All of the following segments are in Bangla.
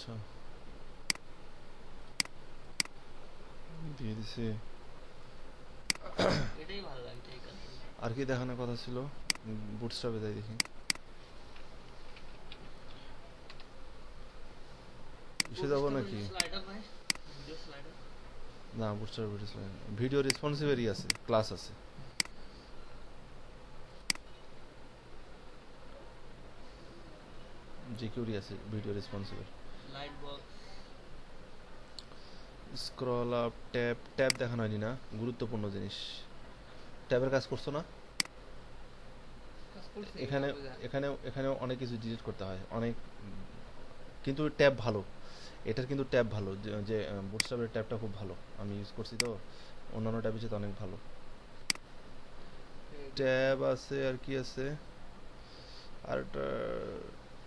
আচ্ছা, দিয়ে দিছে। এটাই ভালো লাগছে এই কাজটা। আর কি দেখানোর কথা ছিল? বুটস্ট্র্যাপে যাই দেখি। ইসে যাবো বুটস্ট্র্যাপের নাকি? স্লাইডার নাই, ভিডিও স্লাইডার। না, বুটস্ট্র্যাপে ভিডিও রেসপন্সিভেরই আছে, ক্লাস আছে। জিকিউরি আছে ভিডিও রেসপন্সিভের। Light box. Scroll up, tab tab দেখানো হয়নি না, গুরুত্বপূর্ণ জিনিস। ট্যাবের কাজ করছো না? কাজ করছি এখানে ওইভাবে যা। এখানেও অনেক কিছু ডিলিট করতে হয়, অনেক। কিন্তু ট্যাব ভালো, এটার কিন্তু ট্যাব ভালো, যে বুটস্ট্র্যাপের ট্যাবটা খুব ভালো, আমি ইউজ করছি তো। অন্যান্য ট্যাবের চেয়ে অনেক ভালো। ট্যাব আছে আর কি আছে, আর একটা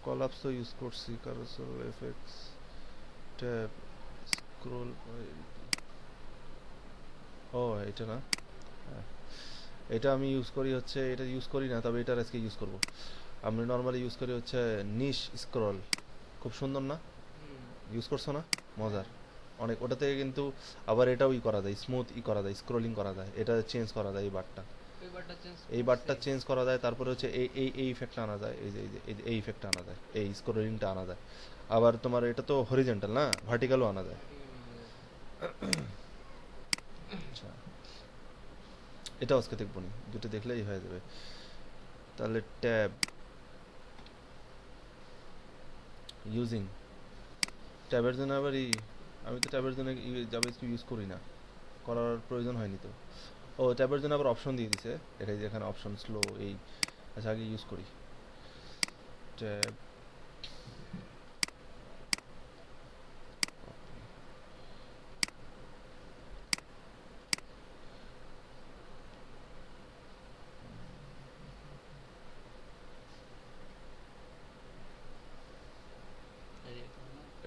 কলাপসও ইউজ করছি, কারোসেল এফএক্স, ট্যাব, স্ক্রোল। ও, এটা না? হ্যাঁ, এটা আমি ইউজ করি হচ্ছে, এটা ইউজ করি না, তবে এটার আজকে ইউজ করব। আমি নর্মালি ইউজ করি হচ্ছে নিশ স্ক্রল, খুব সুন্দর না? হুম। ইউজ করছো না? মজার হ্যাঁ। অনেক, ওটা থেকে কিন্তু আবার এটাও ই করা যায়, স্মুথ ই করা যায়, স্ক্রোলিং করা যায়, এটা চেঞ্জ করা যায়। ওই বারটা চেঞ্জ এই করছি। বারটা চেঞ্জ করা যায়, তারপরে হচ্ছে এই ইফেক্টটা আনা যায়, এই ইফেক্টটা আনা যায়, এই স্ক্রোলিংটা আনা যায়। আবার তোমার এটা তো হরিজেন্টাল না, ভার্টিক্যালও আনা যায়। ভার্টিক্যাল আনা যায়। আচ্ছা, এটা আজকে দেখবো নি, দুটো দেখলেই হয়ে যাবে। তাহলে ট্যাব ইউজিং, ট্যাবের জন্য আবার আমি তো ট্যাবের জন্য জাভাস্ক্রিপ্ট ইউজ করি না, করার প্রয়োজন হয়নি তো। ও, ট্যাবের জন্য আবার অপশন দিয়ে দিছে, এটাই যেখানে অপশন স্লো এই। আচ্ছা, আগে ইউজ করি ট্যাব।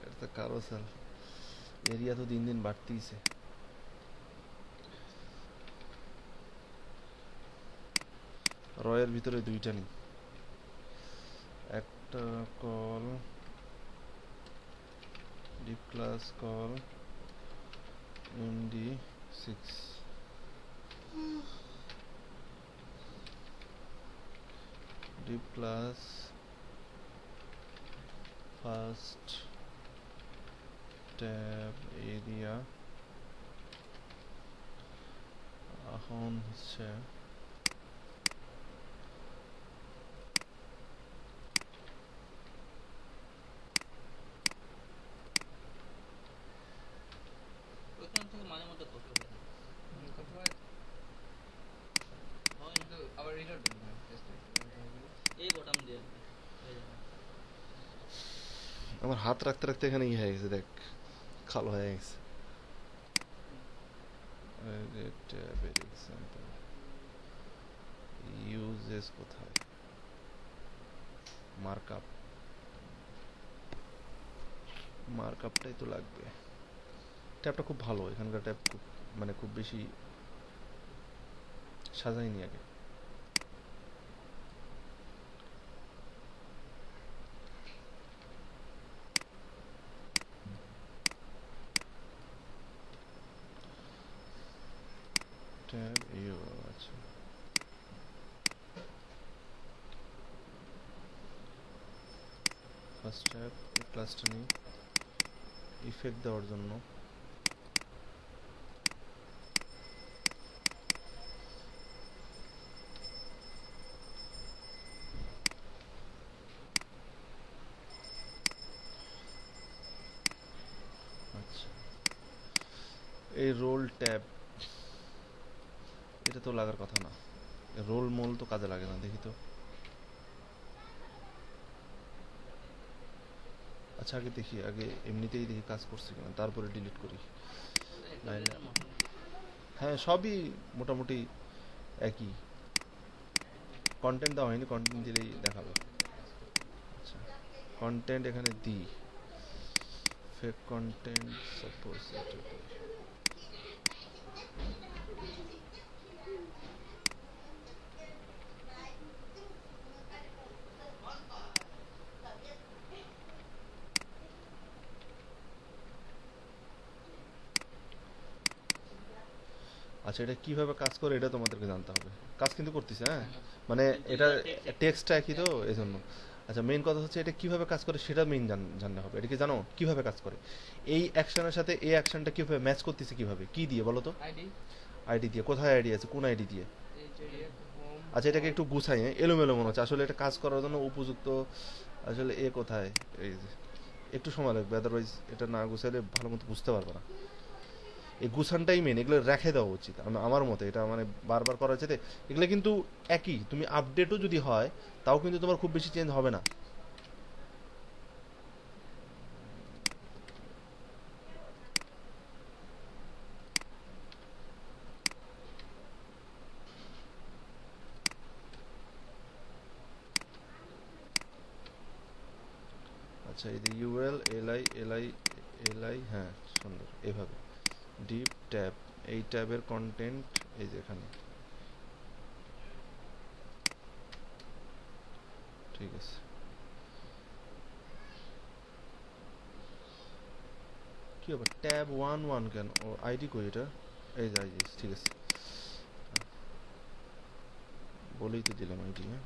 এটা তো কারোসেল, এরিয়া তো দিন দিন বাড়তেইছে। রয়ের ভিতরে দুইটা নেই, একটা call, deep class call MD6, deep class first tab area. এখন হচ্ছে ওইখান থেকে মাঝে মধ্যে কপি হয়ে যায়। কপি হয়। হয় না, কিন্তু আবার রিলোড দিন না, জাস্ট এই বটাম দিয়ে আর কি হয়ে যাবে। আমার হাত রাখতে রাখতে এখানে ই হয়ে গেছে, দেখ, কালো হয়ে গেছে। ট্যাবের এক্সাম্পল ইউজেস কোথায়? মার্কআপ, মার্কআপটাই তো লাগবে। ট্যাবটা খুব ভালো, এখানকার ট্যাব খুব, মানে খুব বেশি সাজাইনি আগে। ট্যাব ইউ, আচ্ছা, ফার্স্ট ট্যাব, এই ক্লাসটা নিই ইফেক্ট দেওয়ার জন্য। আচ্ছা, এই রোল ট্যাব, এটা তো লাগার কথা না, রোল মোল তো কাজে লাগে না, দেখি তো। আচ্ছা, আগে দেখি, আগে এমনিতেই দেখি কাজ করছে কিনা, তারপরে ডিলিট করি। নাইলে, অ্যাক্রিলিকের মতো। হ্যাঁ, সবই মোটামুটি একই। কন্টেন্ট দেওয়া হয়নি, কন্টেন্ট দিলেই দেখাবে। আচ্ছা, কন্টেন্ট এখানে দিই, ফেক কন্টেন্ট সাপোজ এটা দিই। আচ্ছা, এটা কিভাবে কাজ করে এটা তোমাদেরকে জানতে হবে। কাজ কিন্তু করতেছে, হ্যাঁ, মানে কিন্তু এটা এটা text টেক্সটটা একই তো এই জন্য। আচ্ছা, মেইন কথা হচ্ছে এটা কিভাবে কাজ করে সেটা মেইন জানতে হবে। এটা কি জানো কিভাবে কাজ করে? এই অ্যাকশনের সাথে এই অ্যাকশনটা কিভাবে ম্যাচ করতেছে, কিভাবে, কি দিয়ে বলো তো? আইডি আইডি দিয়ে। কোথায় আইডি আছে, কোন আইডি দিয়ে? এই যে হোম আচ্ছা, এটাকে একটু গুছাই, হ্যাঁ, এলোমেলো মনে হচ্ছে, আসলে এটা কাজ করার জন্য উপযুক্ত আসলে এ কোথায়, এই যে একটু সময় লাগবে, আদারওয়াইজ এটা না গুছাইলে ভালো মতো বুঝতে পারবে না। এই গুছানটাই মেন, এগুলো রেখে দেওয়া উচিত আমার মতে। এটা মানে বারবার করা যেতে, এগুলো কিন্তু একই, তুমি আপডেটও যদি হয় তাও কিন্তু তোমার খুব বেশি চেঞ্জ হবে না। আচ্ছা, এই যে ইউএল এলআই এলআই এলআই, হ্যাঁ, সুন্দর, এভাবে ডিপ ট্যাব, এই ট্যাবের কন্টেন্ট এই যে এখানে, ঠিক আছে। কি হবে ট্যাব 1 1 কেন, ও আইডি কই এটা, এই যে আইডি, ঠিক আছে, বলেই তো দিলাম আইডি, হ্যাঁ।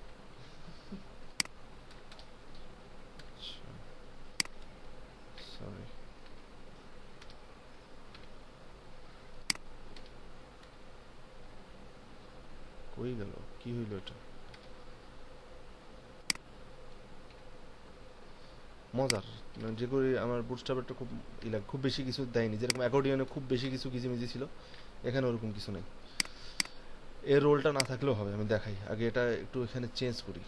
আচ্ছা, সরি, কই গেল, কি হইল এটা? মজার, মানে যে করে আমার বুটস্ট্র্যাপেরটা খুব খুব বেশি কিছু দেয়নি, যেরকম অ্যাকর্ডিয়নে খুব বেশি কিছু কিজিমিজি ছিল, এখানে ওরকম কিছু নেই। এর রোলটা না থাকলেও হবে, আমি দেখাই আগে, এটা একটু এখানে চেঞ্জ করি,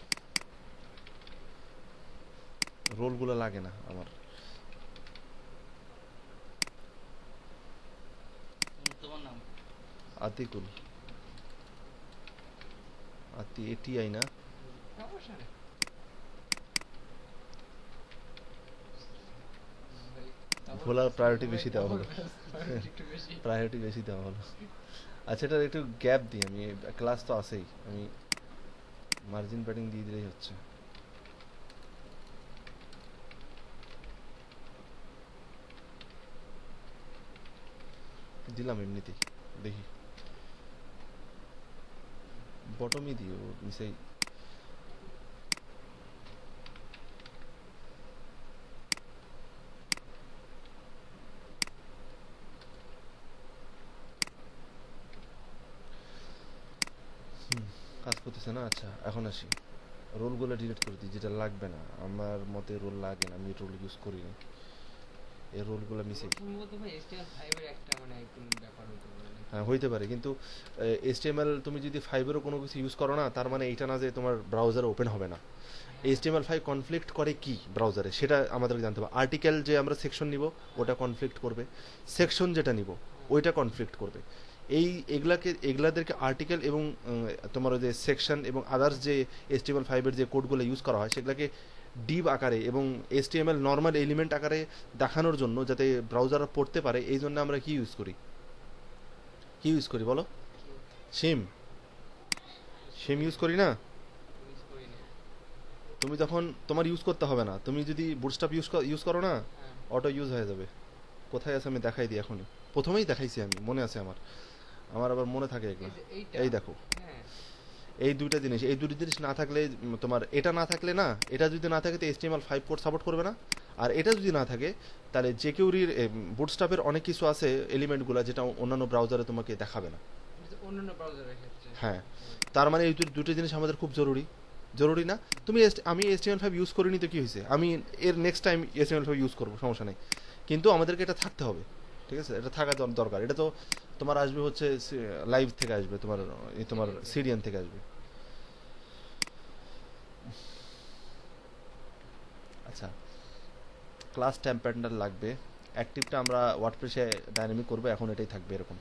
রোলগুলো লাগে না আমার। তোমার নাম আতিকুল, এটিআই না, সমস্যা নেই ভাই, তারপর ভোলার প্রায়োরিটি বেশি দেওয়া তারপর হলো, একটু বেশি প্রায়োরিটি বেশি দেওয়া হলো। আচ্ছা, এটার একটু গ্যাপ দিই আমি, ক্লাস তো আছেই, আমি মার্জিন প্যাডিং দিয়ে দিলেই হচ্ছে। দিলাম এমনিতেই, দেখি, বটমই দিও নিচেই। কাজ করতেছে না। আচ্ছা, এখন আসি, রোলগুলো ডিলিট করে দিই যেটা লাগবে না, আমার মতে রোল লাগে না, আমি রোল ইউজ করি না, এই রোলগুলো মিশে। সম্ভবত ভাই HTML5 এর একটা মানে কোন ব্যাপার হতে পারে নাকি? হ্যাঁ, হইতে পারে, কিন্তু এইচটিএমএল তুমি যদি ফাইভেরও কোনো কিছু ইউজ করো না, তার মানে এইটা না যে তোমার ব্রাউজারে ওপেন হবে না। HTML5 কনফ্লিক্ট করে কি ব্রাউজারে, সেটা আমাদেরকে জানতে হবে। আর্টিকেল যে আমরা সেকশন নিব ওটা কনফ্লিক্ট করবে, সেকশন যেটা নিব ওইটা কনফ্লিক্ট করবে। এগুলাদেরকে আর্টিকেল এবং তোমার ওই যে সেকশন এবং আদার্স যে HTML5-এর যে কোডগুলো ইউজ করা হয় সেগুলোকে ডিভ আকারে এবং HTML নর্মাল এলিমেন্ট আকারে দেখানোর জন্য, যাতে ব্রাউজার পড়তে পারে, এই জন্য আমরা কি ইউজ করি, বলো? সিম ইউজ করি না? ইউজ করি না। তুমি তখন তোমার ইউজ করতে হবে না, তুমি যদি বুটস্ট্র্যাপ ইউজ করো না, হ্যাঁ অটো ইউজ হয়ে যাবে। কোথায় আছে আমি দেখাই দিই এখনই, প্রথমেই দেখাইছি আমি, মনে আছে আমার, আবার মনে থাকে এগুলো। এই যে এইটা এই দেখো, হ্যাঁ এই দুটো জিনিস না থাকলে, তোমার এটা না থাকলে না, এটা যদি না থাকে তো HTML5 কোড সাপোর্ট করবে না। আর এটা যদি না থাকে তাহলে jQuery বুটস্ট্র্যাপের অনেক কিছু আছে এলিমেন্টগুলো যেটা অন্যান্য ব্রাউজারে তোমাকে দেখাবে না। এটা অন্যান্য ব্রাউজারের ক্ষেত্রে হ্যাঁ, তার মানে এই দুটো জিনিস আমাদের খুব জরুরি না? আমি HTML5 ইউজ করিনি তো কি হয়েছে, আমি এর নেক্সট টাইম HTML5 ইউজ করবো, সমস্যা নেই, কিন্তু আমাদেরকে এটা থাকতে হবে, ঠিক আছে? এটা থাকা দরকার। এটা তো তোমার আসবে হচ্ছে লাইভ থেকে আসবে, তোমার সিডিএন থেকে আসবে। আচ্ছা, ক্লাস টেম্পারেচার লাগবে, অ্যাক্টিভটা আমরা ওয়ার্ডপ্রেসে ডাইনামিক করবো, এখন এটাই থাকবে এরকম।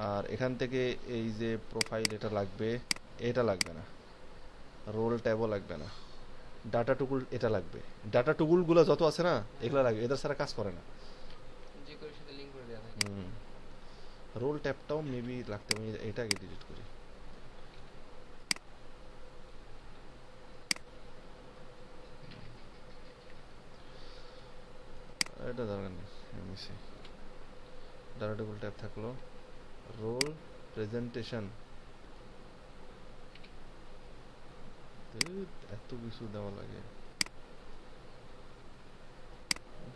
আর এখান থেকে এই যে প্রোফাইল, এটা লাগবে না, রোল ট্যাবও লাগবে না, ডাটা টুকুল এটা লাগবে, ডাটা টুকুলগুলো যত আছে না এগুলো লাগবে, এদের সারা কাজ করে না। যে করে সাথে লিংক করে দেওয়া থাকে। রোল ট্যাবটাও মেবি লাগতে, আমি এটা আগে ডিলিট করি। এটা দরকার নেই, ডাটা টুকুল ট্যাব থাকলো, রোল প্রেজেন্টেশন, এত কিছু দেওয়া লাগে।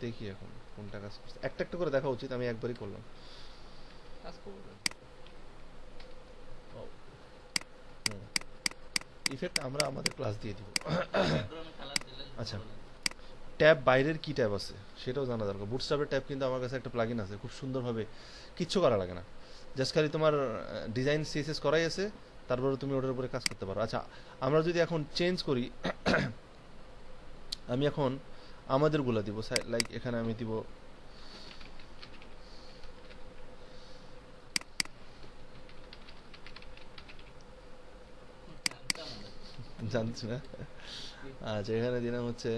দেখি এখন কোনটা কাজ করছে, একটা একটা করে দেখা উচিত, আমি একবারই করলাম। কাজ করবো না। ইফেক্ট আমরা আমাদের ক্লাস দিয়ে দিব। ব্যাকগ্রাউন্ডে কালার দিলে আচ্ছা। ভালো লাগে। ট্যাব বাইরের কি ট্যাব আছে সেটাও জানা দরকার। বুটস্ট্র্যাপের ট্যাব কিন্তু আমার কাছে একটা প্লাগইন আছে, খুব সুন্দরভাবে কিচ্ছু করা লাগে না, জাস্ট খালি তোমার ডিজাইন সিএসএস করাই আছে, তারপরে তুমি ওটার উপরে কাজ করতে পারো। আচ্ছা, আমরা যদি এখন চেঞ্জ করি, আমি এখন আমাদেরগুলা দিব, লাইক এখানে আমি দিব জানতাম ওটা। জানছি না। আচ্ছা, এখানে দিলাম হচ্ছে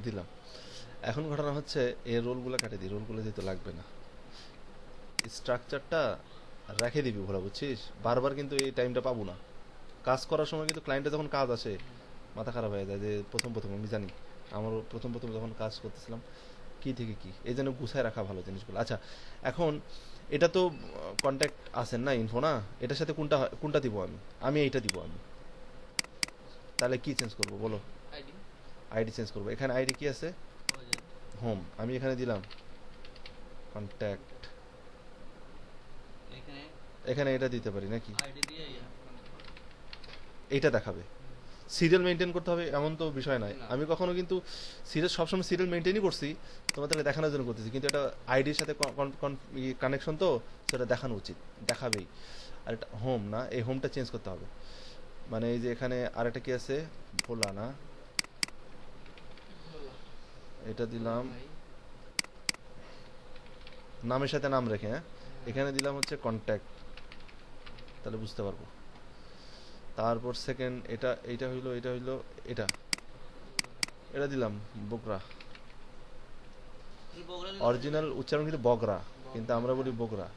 দিলাম। এখন ঘটনা হচ্ছে এই রোলগুলো কাটে দিই, রোলগুলো দিতে লাগবে না, স্ট্রাকচারটা রেখে দিবি ভোলা, বুঝছিস? বারবার কিন্তু এই টাইমটা পাবো না কাজ করার সময়, কিন্তু ক্লায়েন্টে যখন কাজ আসে মাথা খারাপ হয়ে যায়। যে প্রথম প্রথম আমি জানি, আমার প্রথম প্রথম যখন কাজ করতেছিলাম কি থেকে কি, এই জন্য গুছায় রাখা ভালো জিনিসগুলো। আচ্ছা, এখন এটা তো কন্ট্যাক্ট আছেন না, ইনফো না, এটার সাথে কোনটা দিব আমি? আমি এইটা দিব আমি। তাহলে কি চেঞ্জ করব বলো? আইডি আইডি চেঞ্জ করবো। এখানে আইডি কি আছে? হয়ে যাবে। হোম, আমি এখানে দিলাম কন্ট্যাক্ট, এখানে এখানে এটা দিতে পারি নাকি? আইডি দিয়ে এইটা দেখাবে। সিরিয়াল মেনটেন করতে হবে এমন তো বিষয় নাই, না। আমি কখনো কিন্তু সিরিয়াল সবসময় সিরিয়াল মেনটেনই করছি, তোমাদেরকে দেখানোর জন্য করতেছি, কিন্তু এটা আইডির সাথে কানেকশন তো, সেটা দেখানো উচিত, দেখাবেই। আর এটা হোম না, এই হোমটা চেঞ্জ করতে হবে। মানে এই যে এখানে আরেকটা কি আছে, ভোলা না, এটা দিলাম ভাই নামের সাথে নাম রেখে, হ্যাঁ এখানে দিলাম হচ্ছে কন্ট্যাক্ট, তাহলে বুঝতে পারবো। তারপর সেকেন্ড এটা, এইটা হইলো, এটা হইলো, এটা এটা দিলাম বগরা, অরিজিনাল উচ্চারণ কিন্তু বগরা, কিন্তু আমরা বলি বগরা।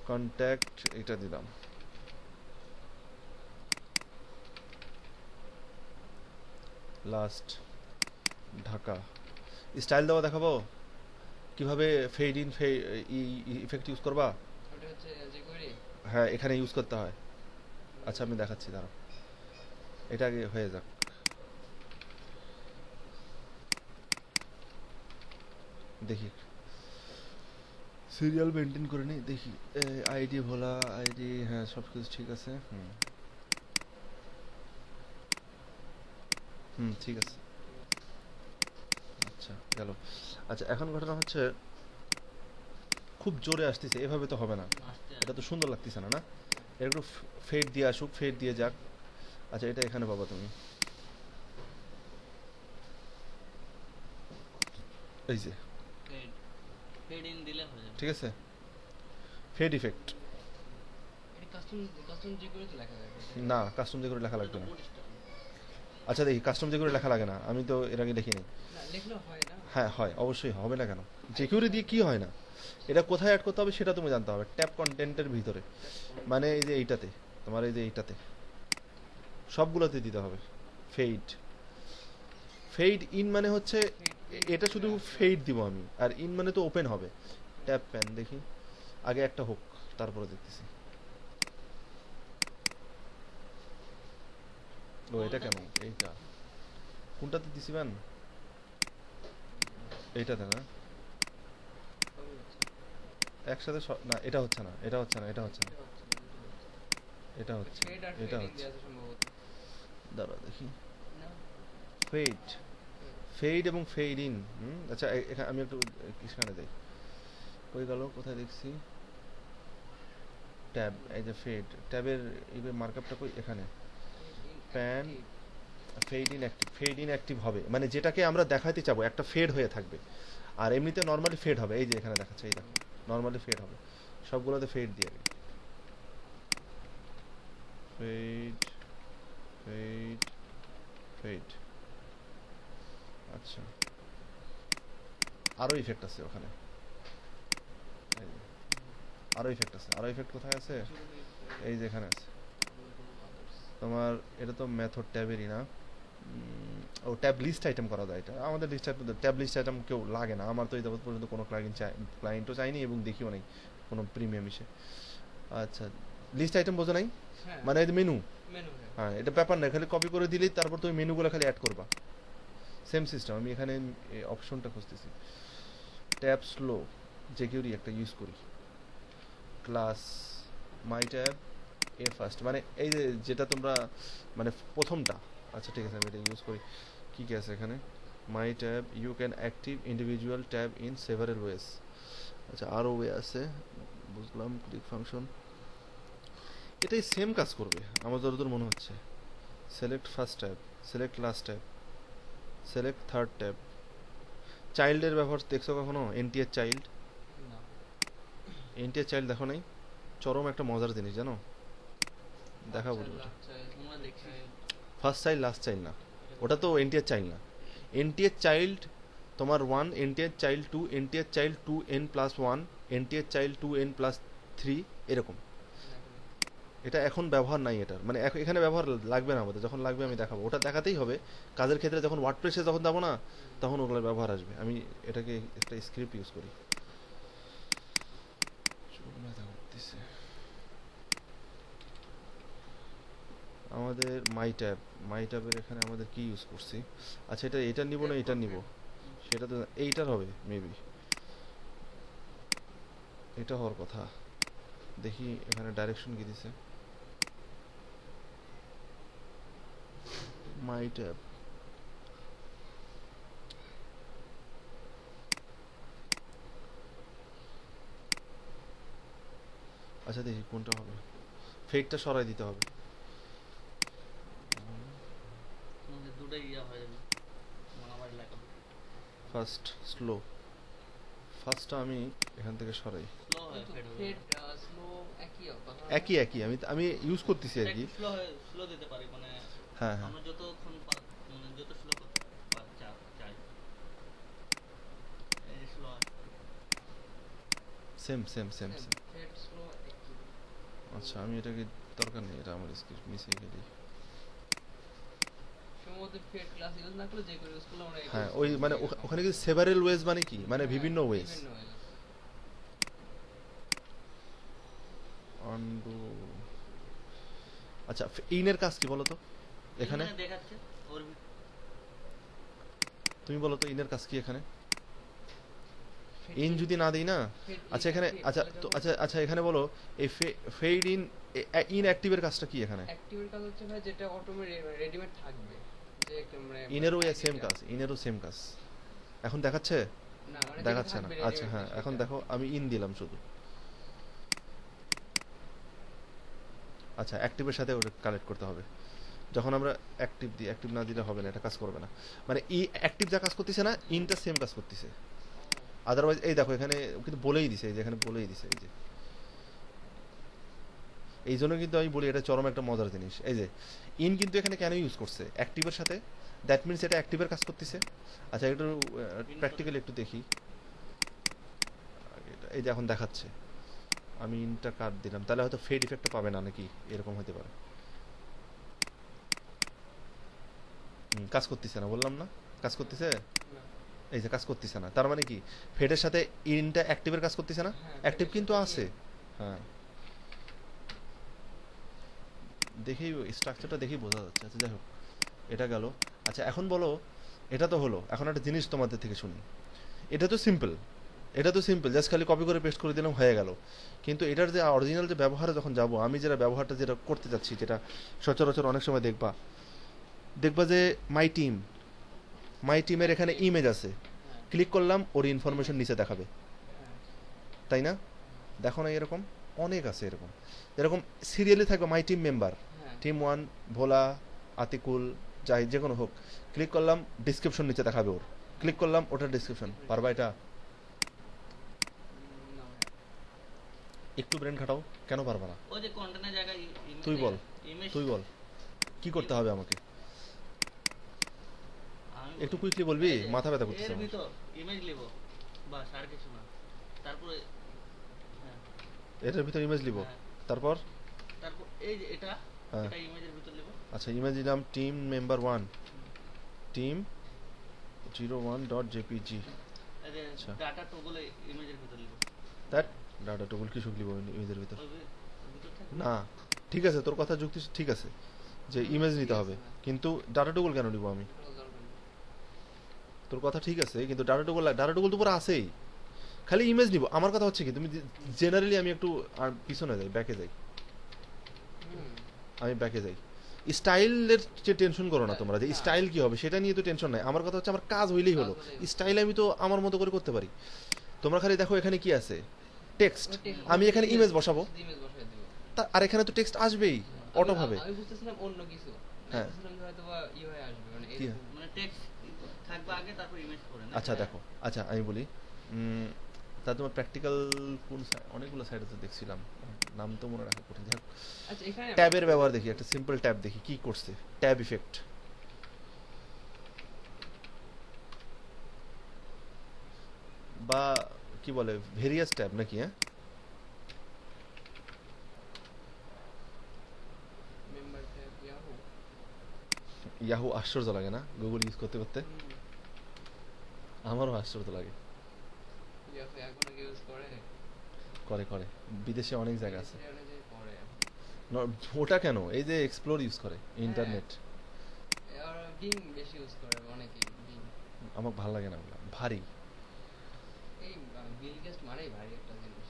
কন্ট্যাক্ট এটা দিলাম, লাস্ট ঢাকা। স্টাইল দেওয়া দেখাবো কিভাবে, ফেড ইন ইফেক্ট ইউজ করবা? ওটা হচ্ছে যে করে হ্যাঁ, এখানে ইউজ করতে হয়। আচ্ছা, আমি দেখাচ্ছি, দাঁড়াও, এটা আগে হয়ে যাক। দেখি সিরিয়াল মেনটেন করে নিই, দেখি আইডি ভোলা, আইডি হ্যাঁ সব কিছু ঠিক আছে। ঠিক আছে। আচ্ছা, গেল। আচ্ছা, এখন ঘটনা হচ্ছে খুব জোরে আসতেছে, এভাবে তো হবে না, আসতে এটা তো সুন্দর লাগতেছে না, না? এর একটু ফেড দিয়ে আসুক, ফেড দিয়ে যাক। আচ্ছা, এটা এখানে পাবো তুমি, এই যে, ফেড ইন দিলে হয়ে যাবে। ঠিক আছে, ফেড ইফেক্ট। এটা কাস্টম কাস্টম যে করে তো লেখা যাবে না, কাস্টম দিয়ে করে লেখা লাগবে না। বুট স্টাইল। আচ্ছা, দেখি কাস্টম দিয়ে করে লেখা লাগে না, আমি তো এর আগে দেখিনি। না লিখলেও হয় না হ্যাঁ হয়, অবশ্যই হবে না কেন, যে কিউরি দিয়ে কি হয় না, এটা কোথায় অ্যাড করতে হবে সেটা তুমি জানতে হবে। ট্যাব কন্টেন্টের ভিতরে, মানে এই যে এইটাতে, তোমার এই যে এইটাতে সবগুলোতে দিতে হবে ফেড। ফেড ইন মানে হচ্ছে এটা শুধু ফেড দিব আমি, আর ইন মানে তো ওপেন হবে। ট্যাব প্যান দেখি, আগে একটা হোক তারপরে দেখতেছি। ও এটা কেন, এইটা কোনটাতে দিছি ম্যান? এইটাতে না, একসাথে না, এটা হচ্ছে না, এটা হচ্ছে না, এটা হচ্ছে না, এটা হচ্ছে, ফেড আর এটা ফেডিং হচ্ছে। দেয়া আছে সম্ভবত দাঁড়া দেখি, না ফেড, ফেড এবং ফেড ইন। আচ্ছা, এখানে আমি একটু এখানে দেই, কই গেল, কোথায় দেখছি? ট্যাব, এই যে ফেড, ট্যাবের এই মার্কআপটা কই, এখানে pan, fade in active. Fade in active হবে মানে যেটাকে আমরা দেখাতে চাবো একটা ফেড হয়ে থাকবে, আর এমনিতে নর্মালি ফেড হবে। এই যে এখানে দেখাচ্ছে, এই দেখো নর্মালি ফেড হবে, সবগুলোতে ফেড দিয়ে দিই। Fade, fade, fade. আচ্ছা, আরো ইফেক্ট আছে ওখানে, এই যে, আরো ইফেক্ট আছে। আরো ইফেক্ট কোথায় আছে? এই যে এখানে আছে তোমার, এটা তো মেথড ট্যাবেরই না, ও ট্যাব লিস্ট আইটেম করা যায়, এটা আমাদের লিস্ট ট্যাব লিস্ট আইটেম কেউ লাগে না, আমার তো এই যাবত পর্যন্ত কোনো ক্লায়েন্টও চাইনি এবং দেখিও নাই কোনো প্রিমিয়াম ইসে। আচ্ছা, লিস্ট আইটেম বোঝো নাই, হ্যাঁ মানে মেনু। মেনু। হ্যাঁ, এটা ব্যাপার না, খালি কপি করে দিলেই তারপর তুমি মেনুগুলো খালি অ্যাড করবা, সেম সিস্টেম। আমি এখানে অপশনটা খুঁজতেছি, ট্যাব স্লো যে কেউই একটা ইউজ করি, ক্লাস মাই ট্যাব এ ফার্স্ট, মানে এই যে যেটা তোমরা মানে প্রথমটা। আচ্ছা ঠিক আছে, আমি এটা ইউজ করি। কী কী আছে এখানে, my tab you can active individual tab in several ways. আচ্ছা, আরও ওয়ে আছে, বুঝলাম। ক্লিক ফাংশন এটাই সেম কাজ করবে আমার যতদূর মনে হচ্ছে। Select first tab, select last tab, select third tab. চাইল্ডের ব্যবহার দেখছো কখনো? এনটিএর চাইল্ড, না এনটিএর চাইল্ড দেখো নাই? চরম একটা মজার জিনিস জানো, দেখা বলবো। তোমরা দেখছি ফার্স্ট চাইল্ড লাস্ট চাইল্ড না, ওটা তো এনটিএর চাইল্ড না। এনটিএর চাইল্ড তোমার 1, এনটিএর চাইল্ড 2, এনটিএর চাইল্ড 2n+1, এনটিএর চাইল্ড 2n+3, এরকম। এটা এখন ব্যবহার নাই এটার, মানে এখানে ব্যবহার লাগবে না আমাদের, যখন লাগবে আমি দেখাবো, ওটা দেখাতেই হবে কাজের ক্ষেত্রে। যখন ওয়ার্ডপ্রেসে যখন যাবো না, তখন ওগুলোর ব্যবহার আসবে। আমি এটাকে একটা স্ক্রিপ্ট ইউজ করি। আমাদের মাই ট্যাবের এখানে আমাদের কি ইউজ করছি? আচ্ছা, এটা নিব না এটা নিব, সেটা তো এইটার হবে মেবি, এটা হওয়ার কথা। দেখি এখানে ডাইরেকশন কি দিছে, মাই ট্যাব। আচ্ছা দেখি কোনটা হবে, ফেকটা সরাই দিতে হবে। তোমাদের দুটাই ইয়া হয়ে যাবে আমার লেখা ফার্স্ট স্লো, ফার্স্টটা আমি এখান থেকে সরাই। স্লো হয় ফেড হবে ফেড স্লো একই কথা। একই একই আমি ইউজ করতেছি আর কি। স্লো হয়, স্লো দিতে পারি মানে হ্যাঁ হ্যাঁ, আমরা যতক্ষণ মানে যত স্লো করতে চাই এই স্লো হয়। Same same same same. Fade slow একই। আচ্ছা, আমি এটাকে দরকার নেই, এটা আমার স্ক্রিপ্ট মিশিয়ে গেলি। সম্ভবত ফেড ক্লাস ইউজ না করলে যে করে ইউজ করলে আমরা হ্যাঁ, ওই মানে ওখানে কি সেভারেল ওয়েজ মানে কি, মানে হ্যাঁ, বিভিন্ন ওয়েজ। বিভিন্ন ways। আনডু। আচ্ছা, ইনের কাজ কি বলো তো এখানে? দেখাচ্ছে ওর তুমি বলো তো ইনের কাজ কি এখানে? Fade ইন in- যদি না দিই না, fade আচ্ছা in এখানে, active, আচ্ছা তাহলে তো যখন আচ্ছা আচ্ছা এখানে বলো এই ফেড ইনঅ্যাক্টিভের কাজটা কি এখানে? active-এর কাজ হচ্ছে ভাই যেটা অটোমেটিক রেডিমেড থাকবে, যে একটা মানে ইনেরও idea সেম টা। কাজ, ইনেরও সেম কাজ। এখন দেখাচ্ছে? না মানে যেটা দেখাচ্ছে না। থাকবে আচ্ছা ready-made হ্যাঁ, সেটা। এখন দেখো আমি ইন দিলাম শুধু। আচ্ছা, অ্যাক্টিভের সাথে ওটা কানেক্ট করতে হবে। যখন আমরা অ্যাক্টিভ দিই, অ্যাক্টিভ না দিলে হবে না, এটা কাজ করবে না। মানে অ্যাক্টিভ যা কাজ করতেছে না, ইনটা সেম কাজ করতেছে। আদারওয়াইজ এই দেখো এখানে কিন্তু বলেই দিছে, এই যে এখানে বলেই দিছে, এই যে এই জন্য কিন্তু আমি বলি এটা চরম একটা মজার জিনিস। এই যে ইন কিন্তু এখানে কেন ইউজ করছে অ্যাক্টিভের সাথে, দ্যাট মিনস এটা অ্যাক্টিভের কাজ করতেছে। আচ্ছা, একটু প্র্যাকটিক্যালি একটু দেখি। এই যে এখন দেখাচ্ছে, আমি ইনটা কাট দিলাম, তাহলে হয়তো ফেড ইফেক্টটা পাবে না নাকি, এরকম হতে পারে। কাজ করতেছে না, বললাম না কাজ করতেছে। না। এই যে কাজ করতেছে না, তার মানে কি ফেডের সাথে ইনটা অ্যাক্টিভের কাজ করতেছে না? হ্যাঁ, অ্যাক্টিভ ফেডের কিন্তু সাথে আছে। in। হ্যাঁ, দেখেই স্ট্রাকচারটা দেখেই বোঝা যাচ্ছে। আচ্ছা যাই হোক, এটা গেল। আচ্ছা এখন বলো, এটা তো হলো, এখন একটা জিনিস তোমাদের থেকে শুনি। এটা তো সিম্পল, এটা তো সিম্পল, জাস্ট খালি কপি করে পেস্ট করে দিলাম, হয়ে গেল। কিন্তু এটার যে অরিজিনাল যে ব্যবহারে যখন যাব, আমি যেটা ব্যবহারটা যেটা করতে যাচ্ছি, যেটা সচরাচর অনেক সময় দেখবা যে মাই টিমের এখানে ইমেজ আছে, হ্যাঁ, ক্লিক করলাম ওর ইনফরমেশন নিচে দেখাবে, হ্যাঁ, তাই না? দেখো না, এরকম অনেক আছে। এরকম এরকম সিরিয়ালি থাকবে মাই টিম মেম্বার, হ্যাঁ। টিম 1 ভোলা, আতিকুল, যাই যে কোনো হোক। ক্লিক করলাম, ডিসক্রিপশন নিচে দেখাবে ওর, ক্লিক করলাম ওটার ডিসক্রিপশন। পারবা এটা? না। একটু ব্রেন খাটাও, কেন পারবা না? ওই যে কন্টেন্টের জায়গায় তুই বল, ইমেজ তুই বল কি করতে হবে আমাকে, আমি একটু বলি। কুইকলি বলবি, এই যে, মাথা ব্যথা করতেছে এর আমার। ভিতর ইমেজ লিব বাস, আর কিছু না। তারপরে হ্যাঁ, এটার ভিতর ইমেজ লিব, হ্যাঁ। তারপর তারপর এই যে এটা হ্যাঁ। এটা ইমেজের ভিতর লিব। আচ্ছা, ইমেজ দিলাম টিম মেম্বার 1, টিম 01.jpg এই যে আচ্ছা। ডাটা টগল ইমেজের ভিতর লিখো দ্যাট ডাটা টুল কি শুকলিব ইমেজের ভিতর ওই ভিতর থাকবে না ঠিক আছে তোর কথা যুক্তি ঠিক আছে যে ইমেজ নিতে হবে কিন্তু ডাটা টুল কেন নিব আমি তোর কথা ঠিক আছে কিন্তু ডাটা টুল তো পুরো আছেই খালি ইমেজ নিব আমার কথা হচ্ছে কি তুমি জেনারেলি আমি একটু পিছনে যাই ব্যাকে যাই আমি ব্যাকে যাই স্টাইলের যে টেনশন করো না তোমরা যে স্টাইল কি হবে সেটা নিয়ে তো টেনশন নাই আমার কথা হচ্ছে আমার কাজ হইলেই হলো স্টাইল আমি তো আমার মতো করে করতে পারি তোমরা খালি দেখো এখানে কি আছে টেক্সট আমি এখানে ইমেজ বসাবো ইমেজ বসাই দেব আর এখানে তো টেক্সট আসবেই অটো ভাবে আমি বুঝতেছিলাম অন্য কিছু হ্যাঁ। বুঝতেছিলাম যে হয়তো বা ই হয়ে আসবে মানে কি? এরকম। মানে টেক্সট থাকবে আগে তারপর ইমেজ করে না আচ্ছা দেখো আচ্ছা আমি বলি তা তোমার প্র্যাকটিক্যাল কোন অনেকগুলো সাইডে তো দেখছিলাম নাম তো মনে রাখা কঠিন যাক আচ্ছা এখানে ট্যাবের ব্যবহার দেখি একটা সিম্পল ট্যাব দেখি কি করছে ট্যাব ইফেক্ট বা কি বলে ভেরিয়াস ট্যাব নাকি হ্যাঁ মেম্বার ট্যাব ইয়াহু ইয়াহু আশ্চর্য লাগে না গুগল ইউজ করতে করতে আমারও আশ্চর্য লাগে ইয়াহু এখনো ইউজ করে করে করে বিদেশে অনেক জায়গা আছে এখানে যে করে ওটা কেন এই যে এক্সপ্লোর ইউজ করে ইন্টারনেট আর বিং বেশি ইউজ করে অনেকে বিং আমার ভালো লাগে না ওগুলা ভারী এই বিল গেস্ট মানেই ভারী একটা জিনিস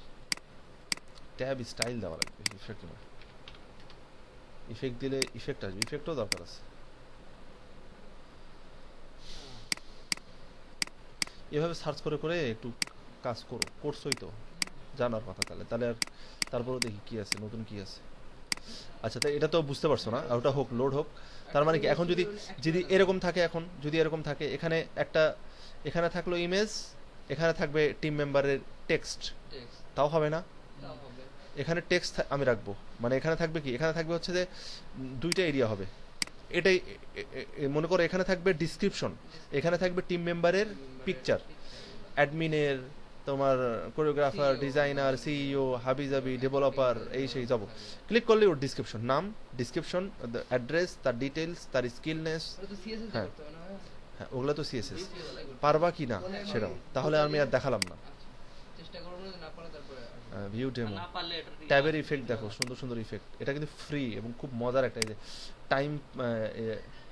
ট্যাব স্টাইল দেওয়া লাগবে ইফেক্ট না ইফেক্ট দিলে ইফেক্ট আসবে ইফেক্টও দরকার আছে এভাবে সার্চ করে করে একটু কাজ করো কোর্সই তো জানার কথা তাহলে তাহলে আর তারপরেও দেখি কি আছে নতুন কি আছে আচ্ছা তাই এটা তো বুঝতে পারছো না আর ওটা হোক লোড হোক তার মানে কি এখন যদি যদি এরকম থাকে এখন যদি এরকম থাকে এখানে একটা এখানে থাকলো ইমেজ এখানে থাকবে টিম মেম্বারের টেক্সট টেক্সট তাও হবে না তাও হবে এখানে টেক্সট আমি রাখবো মানে এখানে থাকবে কি এখানে থাকবে হচ্ছে যে দুইটা এরিয়া হবে এটাই মনে করো এখানে থাকবে ডিসক্রিপশন এখানে থাকবে টিম মেম্বারের পিকচার অ্যাডমিনের তোমার কোরিওগ্রাফার ডিজাইনার সিইও হাবিজাবি ডেভেলপার এই সেই যাব ক্লিক করলে ওর ডিসক্রিপশন নাম ডিসক্রিপশন অ্যাড্রেস তার ডিটেলস তার স্কিলনেস ওটা তো সিএসএস হ্যাঁ। করতে হবে না ভাই? হ্যাঁ ওগুলো তো সিএসএস CSS ওগুলাই করতে পারবা কি না সেটাও তাহলে আমি আর দেখালাম না আচ্ছা, চেষ্টা করবো না না পারলে তারপরে আসবে। ভিউ ডেমো না পারলে এটা ট্যাবের ইফেক্ট দেখো সুন্দর সুন্দর ইফেক্ট এটা কিন্তু ফ্রি এবং খুব মজার একটা এই যে টাইম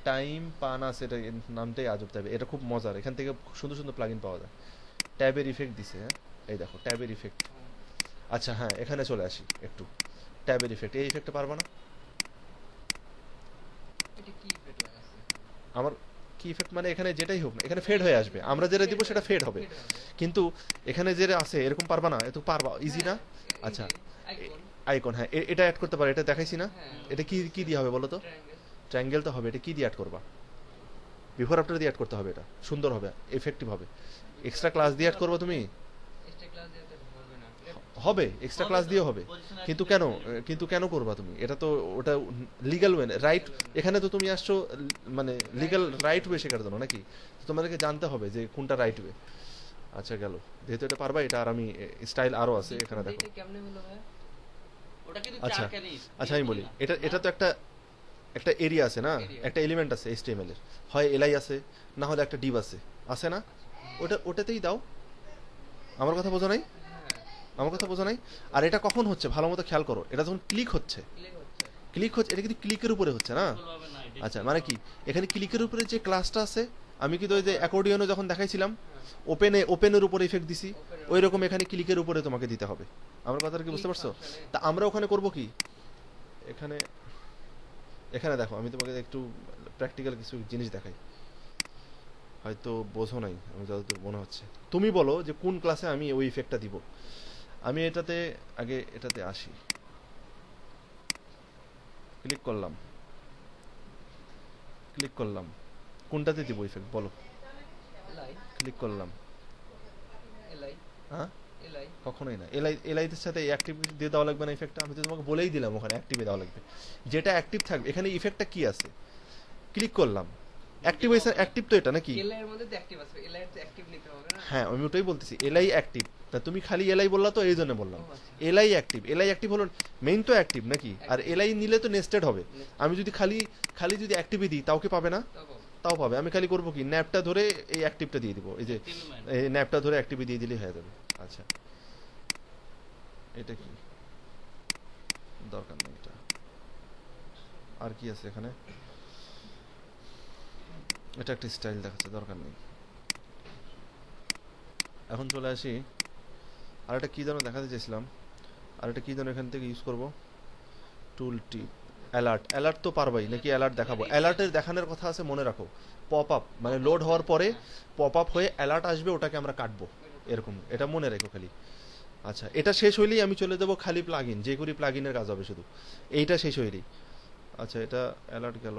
টাইম পানাস এটা এর নামটাই আজব ট্যাব এটা খুব মজার এখান থেকে সুন্দর সুন্দর প্লাগইন পাওয়া যায় ট্যাবের ইফেক্ট দিছে হ্যাঁ এই দেখো ট্যাবের ইফেক্ট আচ্ছা হ্যাঁ এখানে চলে আসি একটু ট্যাবের ইফেক্ট এই ইফেক্টটা পারবা না এটা কি ইফেক্ট লাগাচ্ছে আমার কি ইফেক্ট মানে এখানে যেটাই হোক না এখানে ফেড হয়ে আসবে আমরা যেটা দিব সেটা ফেড হবে কিন্তু এখানে যেটা আছে এরকম পারবা না এত পারবা ইজি না আচ্ছা আইকন হ্যাঁ এটা অ্যাড করতে পারো এটা দেখাইছি না এটা কি কি দিয়ে হবে বলো তো ট্রায়াঙ্গেল তো হবে এটা কি দিয়ে অ্যাড করবা বিফোর আফটার দিয়ে অ্যাড করতে হবে এটা সুন্দর হবে এফেক্টিভ হবে এক্সট্রা ক্লাস দিয়ে অ্যাড করবা তুমি এক্সট্রা ক্লাস দিতে হবে না হবে এক্সট্রা ক্লাস দিয়েও হবে কিন্তু কেন করবা তুমি এটা তো ওটা লিগ্যাল ওয়ে রাইট এখানে তো তুমি আসছো মানে লিগ্যাল রাইট ওয়ে শেখার জন্য নাকি তো তোমাদেরকে জানতে হবে যে কোনটা রাইট ওয়ে আচ্ছা গেল যেহেতু এটা পারবা এটা আর আমি স্টাইল আরো আছে এখানে দেখো এটা কেমনে হলো ভাই ওটা কিন্তু আচ্ছা চার ক্যানি আচ্ছা আমি বলি এটা এটা তো একটা একটা এরিয়া আছে না Area। একটা এলিমেন্ট আছে HTML এর হয় এলআই আছে না হলে একটা ডিভ আছে না ওটাতেই দাও আমার কথা বোঝো নাই আমার কথা বোঝো নাই আর এটা কখন হচ্ছে ভালো মতো খেয়াল করো এটা যখন ক্লিক হচ্ছে ক্লিক হচ্ছে এটা কিন্তু ক্লিকের উপরে হচ্ছে না হবে না এটা আচ্ছা মানে কি এখানে ক্লিকের উপরে যে ক্লাসটা আছে আমি কিন্তু ওই যে অ্যাকর্ডিয়নে যখন দেখাইছিলাম ওপেনের উপরে ইফেক্ট দিছি ওই রকম এখানে ক্লিকের উপরে তোমাকে দিতে হবে আমার কথাটা কি বুঝতে পারছো তা আমরা ওখানে করব কি এখানে দেখো আমি তোমাকে একটু প্র্যাকটিক্যাল কিছু জিনিস দেখাই হয়তো বোঝো নাই আমি যতদূর মনে হচ্ছে তুমি বলো যে কোন ক্লাসে আমি ওই ইফেক্টটা দিব আমি এটাতে আসি ক্লিক করলাম কোনটাতে দিব ইফেক্ট বলো এলাই ক্লিক করলাম এলাই হ্যাঁ এলাই কখনোই না এলআইদের সাথে অ্যাক্টিভ দিয়ে দেওয়া লাগবে না ইফেক্টটা আমি তো তোমাকে বলেই দিলাম ওখানে অ্যাক্টিভে দেওয়া লাগবে যেটা অ্যাক্টিভ থাকবে এখানে ইফেক্টটা কি আছে ক্লিক করলাম অ্যাক্টিভেশন অ্যাক্টিভ তো এটা নাকি এলাই এর মধ্যে তো অ্যাক্টিভ আছে এলাই এর তো অ্যাক্টিভ নিতে হবে না হ্যাঁ আমি ওটাই বলতেছি এলআই অ্যাক্টিভ তা তুমি খালি এলআই বললা তো এই জন্য বললাম ও আচ্ছা। এলআই অ্যাক্টিভ হলো মেইন তো অ্যাক্টিভ নাকি আর এলআই নিলে তো নেস্টেড হবে আমি যদি খালি যদি অ্যাক্টিভই দিই তাও কি পাবে না তখন তাও পাবে। আমি খালি করবো কি, ন্যাপটা ধরে এই অ্যাক্টিভটা দিয়ে দিব, এই যে এই ন্যাপটা ধরে অ্যাক্টিভে দিয়ে দিলেই হয়ে যাবে। আচ্ছা এটা কি দরকার নেই এটা। আর কি আছে এখানে, এটা একটা স্টাইল দেখাচ্ছে, দরকার নেই। এখন চলে আসি আর একটা কি যেন দেখাতে চাইছিলাম, আর একটা কি যেন এখান থেকে ইউজ করব, টুল টিপ, অ্যালার্ট। অ্যালার্ট তো পারবাই নাকি, অ্যালার্ট দেখাবো? অ্যালার্টের দেখানোর কথা আছে, মনে রাখো। পপ আপ মানে লোড হওয়ার পরে পপ আপ হয়ে অ্যালার্ট আসবে, ওটাকে আমরা কাটবো এরকম, এটা মনে রেখো খালি। আচ্ছা এটা শেষ হইলেই আমি চলে যাবো খালি প্লাগ ইন, যে করি প্লাগ ইনের কাজ হবে শুধু, এইটা শেষ হইলেই। আচ্ছা এটা অ্যালার্ট গেল।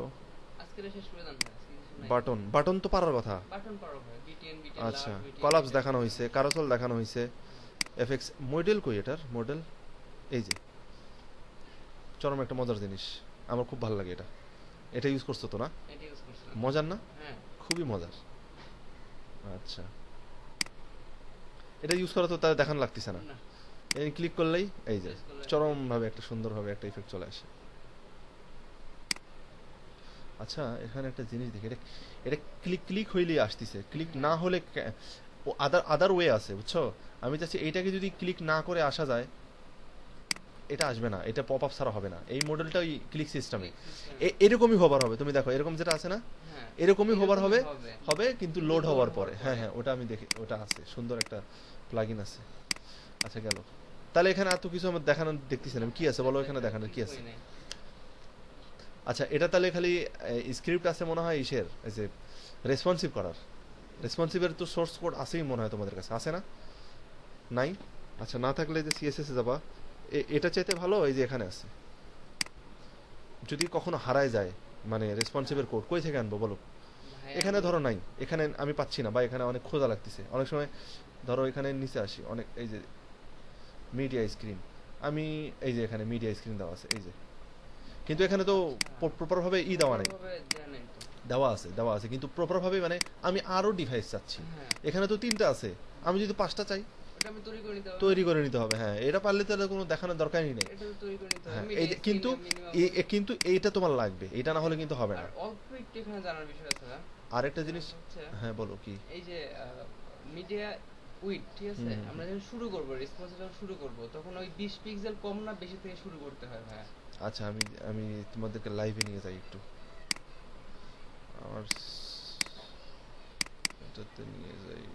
আজকে শেষ করে দেন ভাই, আজকে কিছু নাই। বাটন, বাটন তো পারার কথা। বাটন পারো ভাই, বিটিএন আচ্ছা লাভ, BTN কলাপস দেখানো হয়েছে, কারোসল দেখানো হয়েছে, এফএক্স মডেল কই এটার মডেল, এই যে চরম একটা মজার জিনিস, আমার খুব ভালো লাগে এটা। এটা ইউজ করছো তো না? এটা ইউজ করছিলাম। মজার না? হ্যাঁ খুবই মজার। আচ্ছা এটা ইউজ করা তো তার দেখানো লাগতেছে না, না এই ক্লিক করলেই এই যে Press করলে- চরম ভাবে একটা সুন্দরভাবে একটা ইফেক্ট চলে আসে। আচ্ছা এখানে একটা জিনিস দেখি, এটা এটা ক্লিক ক্লিক হইলেই আসতেছে, ক্লিক না হলে আদার আদার ওয়ে আছে বুঝছো। আমি চাচ্ছি এইটাকে যদি ক্লিক না করে আসা যায়, এটা আসবে না, এটা পপ আপ ছাড়া হবে না। এই মডেলটা ওই ক্লিক সিস্টেমে এরকমই হোভার হবে, তুমি দেখো এরকম যেটা আছে না, হ্যাঁ এরকমই হোভার হবে, হবে। হবে কিন্তু লোড হওয়ার পরে। হ্যাঁ হ্যাঁ ওটা আমি দেখি, ওটা আছে, সুন্দর একটা প্লাগইন আছে। আচ্ছা গেল, তাহলে এখানে এত কিছু আমার দেখানো দেখতেছি না, কি আছে বলো এখানে দেখানোর কি আছে? কিছুই নাই। আচ্ছা এটা তাহলে খালি স্ক্রিপ্ট আছে মনে হয় ইসের, এই যে রেসপন্সিভ করার, রেসপন্সিভের তো সোর্স কোড আছেই মনে হয় তোমাদের কাছে, আছে না? নাই? আচ্ছা না থাকলে যে সিএসএস এ যাবা, এটা চাইতে ভালো এই যে এখানে আছে। যদি কখনো হারায় যায় মানে রেসপন্সিভের কোড কই থেকে আনবো বলো? ভাই, এখানে আমি- ধরো নাই, এখানে আমি পাচ্ছি না, বা এখানে অনেক খোঁজা লাগতেছে অনেক সময়। ধরো এখানে নিচে আসি, অনেক এই যে মিডিয়া স্ক্রিন, আমি এই যে এখানে মিডিয়া স্ক্রিন দেওয়া আছে এই যে, কিন্তু এখানে তো প্রপারভাবে দেওয়া নাই। ভাবে দেয়া নাই তো। দেওয়া আছে কিন্তু প্রপারভাবে, মানে আমি আরো ডিভাইস চাচ্ছি। হ্যাঁ এখানে তো 3টা আছে, আমি যদি 5টা চাই ওটা আমি তৈরি করে নিতে হবে। তৈরি করে নিতে হবে। হ্যাঁ এটা পারলে তো কোনো দেখানোর দরকারই নেই। এটা তো তৈরি করে নিতে হবে। হ্যাঁ আমি এই যে এই কিন্তু minimum- কিন্তু এইটা তোমার লাগবে, এটা না হলে কিন্তু হবে না। আর অল্প একটু এখানে জানার বিষয় আছে না? আরেকটা জিনিস, হচ্ছে হ্যাঁ বলো কি? এই যে মিডিয়া উইড, ঠিক আছে, হুম। আমরা যখন শুরু করব, রেসপন্স যখন শুরু করব, তখন ওই 20 পিক্সেল কম না বেশি থেকে শুরু করতে হয় ভাই। আচ্ছা আমি আমি তোমাদেরকে লাইভে নিয়ে যাই একটু, আমার এটাতে নিয়ে যাই।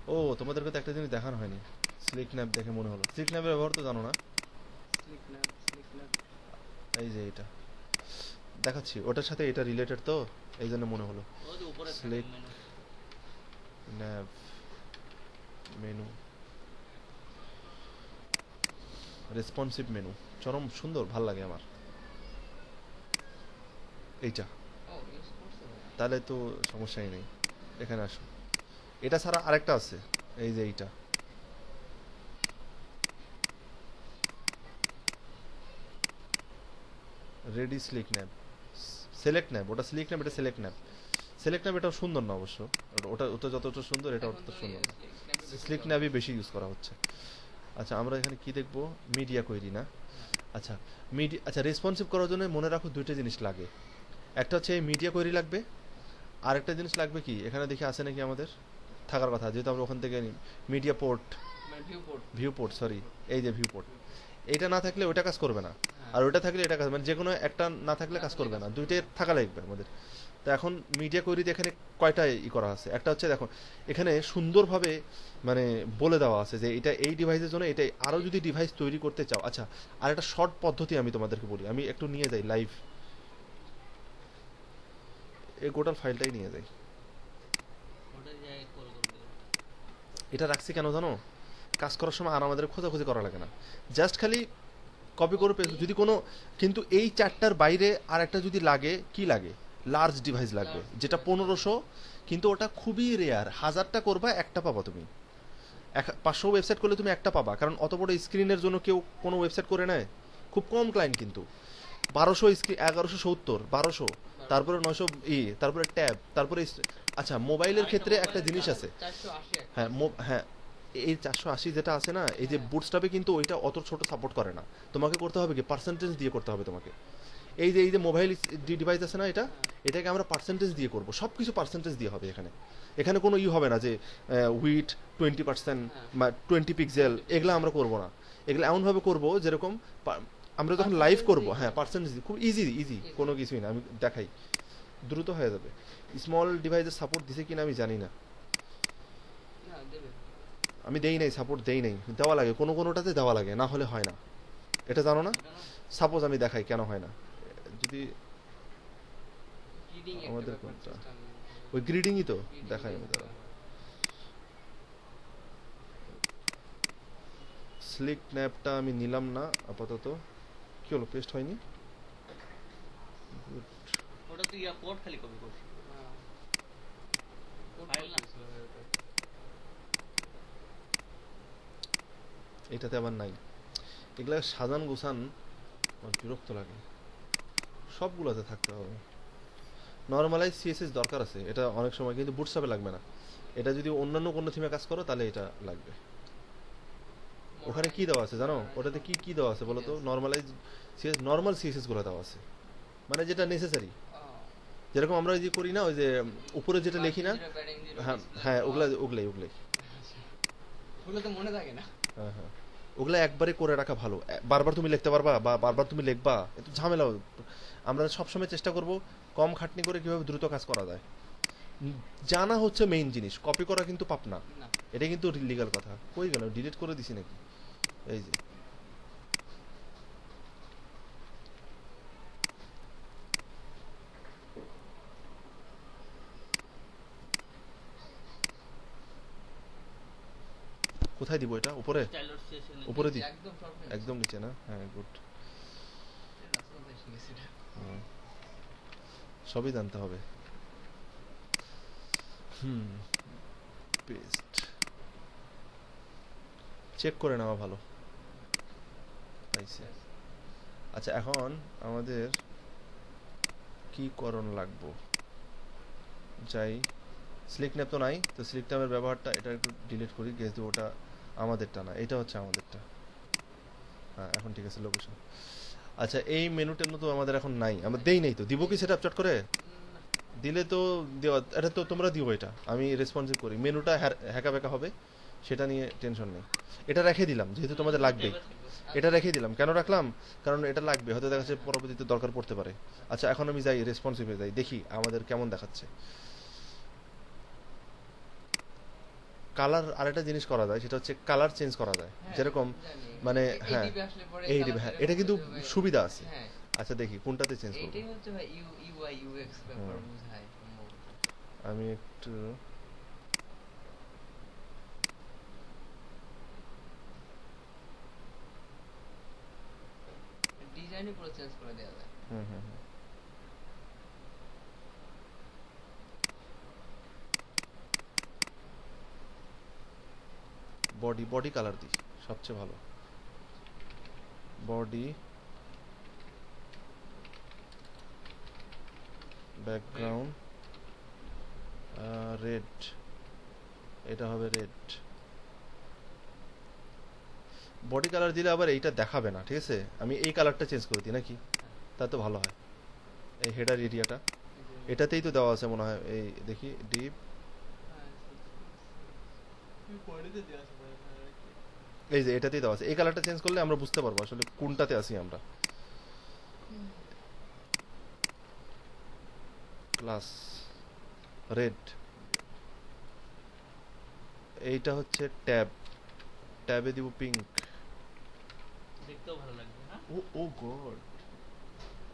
ও তোমাদেরকে তো একটা জিনিস দেখানো হয়নি, স্লিক ন্যাপ দেখে মনে হলো। স্লিক ন্যাপের ব্যবহার তো জানো না? স্লিক ল্যাব এই যে এটা দেখাচ্ছি, ওটার সাথে এটা রিলেটেড তো, এই জন্য মনে হলো। ওই যে উপরে Select menu। Nap menu, responsive menu, চরম সুন্দর, ভাল লাগে আমার এইটা। ও ইউজ করছে ভাই। তাহলে তো সমস্যাই নেই, এখানে আসো। এটা ছাড়া আরেকটা আছে, এই যে এইটা, ready slick nap, select nap, ওটা স্লিক ন্যাপ, এটা সিলেক্ট ন্যাপ। সিলেক্ট ন্যাপ এটাও সুন্দর না অবশ্য, ওটা ওটা যতটা সুন্দর এটা এখন অতটা তো সুন্দর না। Slack স্লিক ন্যাপই বেশি ইউজ করা হচ্ছে। আচ্ছা আমরা এখানে কি দেখবো, মিডিয়া কোয়েরি না? আচ্ছা মিডিয়া, আচ্ছা রেসপন্সিভ করার জন্য মনে রাখো দুইটা জিনিস লাগে, একটা হচ্ছে মিডিয়া কোয়েরি লাগবে, আর একটা জিনিস লাগবে কি, এখানে দেখি আছে নাকি আমাদের, থাকার কথা যেহেতু আমরা ওখান থেকে মিডিয়া পোর্ট, মানে view port. View port sorry, এই যে ভিউ পোর্ট, এইটা না থাকলে ওটা কাজ করবে না, হ্যাঁ। আর ওটা থাকলে এটা কাজ, মানে যে কোনো একটা না থাকলে কাজ করবে না, দুইটাই থাকা লাগবে আমাদের। তো এখন মিডিয়া কোয়েরিতে এখানে কয়টা করা আছে, একটা হচ্ছে দেখো এখানে সুন্দরভাবে মানে বলে দেওয়া আছে যে এটা এই ডিভাইসের জন্য, এটা আরও যদি ডিভাইস তৈরি করতে চাও। আচ্ছা আর একটা শর্ট পদ্ধতি আমি তোমাদেরকে বলি, আমি একটু নিয়ে যাই লাইভ, এই গোটাল ফাইলটাই নিয়ে যাই। ওটা জায়গায় কল করবে। এটা রাখছি কেন জানো, কাজ করার সময় আর আমাদের খোঁজাখুঁজি করা লাগে না, জাস্ট খালি কপি করে paste, যদি কোনো, কিন্তু এই 4টার বাইরে আর একটা যদি লাগে, কি লাগে, লার্জ ডিভাইস লাগবে, যেটা 1500, কিন্তু ওটা খুবই রেয়ার, 1000টা করবা একটা পাবা তুমি, 500 ওয়েবসাইট করলে তুমি একটা পাবা, কারণ অত বড় স্ক্রিনের জন্য কেউ কোনো ওয়েবসাইট করে নেয়, খুব কম ক্লায়েন্ট কিন্তু। 1270, তারপরে 900, তারপরে ট্যাব, তারপরে আচ্ছা মোবাইলের ক্ষেত্রে একটা জিনিস আছে। 480 একটা হ্যাঁ হ্যাঁ, এই 480 যেটা আছে না, এই যে হ্যাঁ। বুটস্ট্র্যাপে কিন্তু ওইটা অত ছোট সাপোর্ট করে না। তোমাকে করতে হবে কি, পার্সেন্টেজ দিয়ে করতে হবে তোমাকে। এই যে মোবাইল ডিভাইস আছে না, এটাকে আমরা পার্সেন্টেজ দিয়ে করব, সব কিছু পার্সেন্টেজ দিয়ে হবে এখানে। এখানে কোনো হবে না যে উইথ 20% বা 20 পিক্সেল, এগুলো আমরা করব না। এগুলো এমনভাবে করব যেরকম আমরা যখন লাইভ করব, হ্যাঁ পার্সেন্টেজ খুব ইজি, কোনো কিছুই না। আমি দেখাই, দ্রুত হয়ে যাবে। স্মল ডিভাইসের সাপোর্ট দিছে কিনা আমি জানি না, না দেবে। আমি দেই নাই, সাপোর্ট দেই নাই, দেওয়া লাগে, কোনোটাতে দেওয়া লাগে, না হলে হয় না। এটা জানো না? সাপোজ আমি দেখাই কেন হয় না। যদি Reading একটা আমাদের ব্যাপার কোনটা? system। ওই গ্রিডিংই তো Reading দেখাই এ আমি, দাঁড়াও। স্লিক ন্যাপটা আমি নিলাম না আপাতত। কি হলো, পেস্ট হয়নি? Good. ওটা তুই কোড খালি কপি করছিস। হ্যাঁ। কোড File না? করতেছিল ভাই ওটা। এটাতে আবার নাই। এগুলা সাজান গোছান আমার বিরক্ত লাগে, সবগুলোতে থাকতে হবে। নর্মালাইজ সিএসএস দরকার আছে, এটা অনেক সময় কিন্তু বুটস্ট্র্যাপে লাগবে না। এটা যদি অন্যান্য কোনো থিমে কাজ করো তাহলে এটা লাগবে। ওখানে কি দেওয়া আছে জানো? ওটাতে কি দেওয়া আছে বলো তো? নর্মালাইজ সিএস, নর্মাল সিএসএস গুলো দেওয়া আছে, মানে যেটা নেসেসারি। ও, যেরকম আমরা ওই যে করি না, ওই যে উপরে যেটা লিখি না, zero padding, zero হ্যাঁ display, হ্যাঁ, ও, ওগুলো। ওগুলো তো মনে থাকে না। হ্যাঁ, ওগুলা একবারে করে রাখা ভালো। বারবার তুমি লিখতে পারবা বা বারবার তুমি লিখবা, একটু ঝামেলা। আমরা সবসময় চেষ্টা করব কম খাটনি করে কিভাবে দ্রুত কাজ করা যায়। জানা হচ্ছে মেইন জিনিস, কপি করা কিন্তু পাপ না। না। এটা কিন্তু লিগ্যাল কথা। কই গেল, ডিলিট করে দিছি নাকি? এই যে কোথায় দিব এটা? উপরে? স্টাইলার সেশন উপরে দি, একদম সব একদম নিচে না? হ্যাঁ গুড। সবই জানতে হবে। পেস্ট চেক করে নেওয়া ভালো। পাইছে। আচ্ছা এখন আমাদের কি করণ লাগবো? যাই, স্লিক ন্যাপ তো নাই, তো স্লিক ন্যাপের ব্যবহারটা এটা একটু ডিলিট করি, গেস দিব ওটা আমাদেরটা না, এটা হচ্ছে আমাদেরটা। হ্যাঁ এখন ঠিক আছে, লোকেশন। আচ্ছা এই মেনু টেনু তো আমাদের এখন নাই, আমরা দেই নাই তো, দিব কি সেটা চট করে? দিলে তো দেওয়া, এটা তো তোমরা দিও, এটা আমি রেসপন্সিভ করি। মেনুটা হ্যাকা ব্যাকা হবে, সেটা নিয়ে টেনশন নেই। এটা রেখে দিলাম যেহেতু তোমাদের লাগবেই, এটা রেখে দিলাম। কেন রাখলাম? কারণ এটা লাগবে, হয়তো দেখা যাচ্ছে পরবর্তীতে দরকার পড়তে পারে। আচ্ছা এখন আমি যাই, রেসপন্সিভে যাই, দেখি আমাদের কেমন দেখাচ্ছে। কালার, আরেকটা জিনিস করা যায়, সেটা হচ্ছে কালার চেঞ্জ করা যায়। যেরকম মানে হ্যাঁ, এই হ্যাঁ, এটা কিন্তু সুবিধা আছে। হ্যাঁ, আচ্ছা দেখি কোনটাতে চেঞ্জ করব। এইটাই হচ্ছে ভাই ইউআই ইউএক্স ব্যাপার বোঝায় সম্ভবত। আমি একটু ডিজাইনই পুরো চেঞ্জ করে দেওয়া যায়। হুম। বডি কালার দিই সবচেয়ে ভালো। বডি, ব্যাকগ্রাউন্ড রেড, এটা হবে রেড। বডি কালার দিলে আবার এইটা দেখাবে না, ঠিক আছে? আমি এই কালারটা চেঞ্জ করে দিই নাকি, তা তো ভালো হয়। এই হেডার এরিয়াটা এটাতেই তো দেওয়া আছে মনে হয়, এই দেখি ডিপ, এই যে এটাতেই দেওয়া আছে। এই কালারটা চেঞ্জ করলে আমরা বুঝতে পারবো আসলে কোনটাতে আছি আমরা। ক্লাস রেড, এইটা হচ্ছে ট্যাব, ট্যাবে দিব পিঙ্ক। দেখতেও ভালো লাগবে। হ্যাঁ ও গড,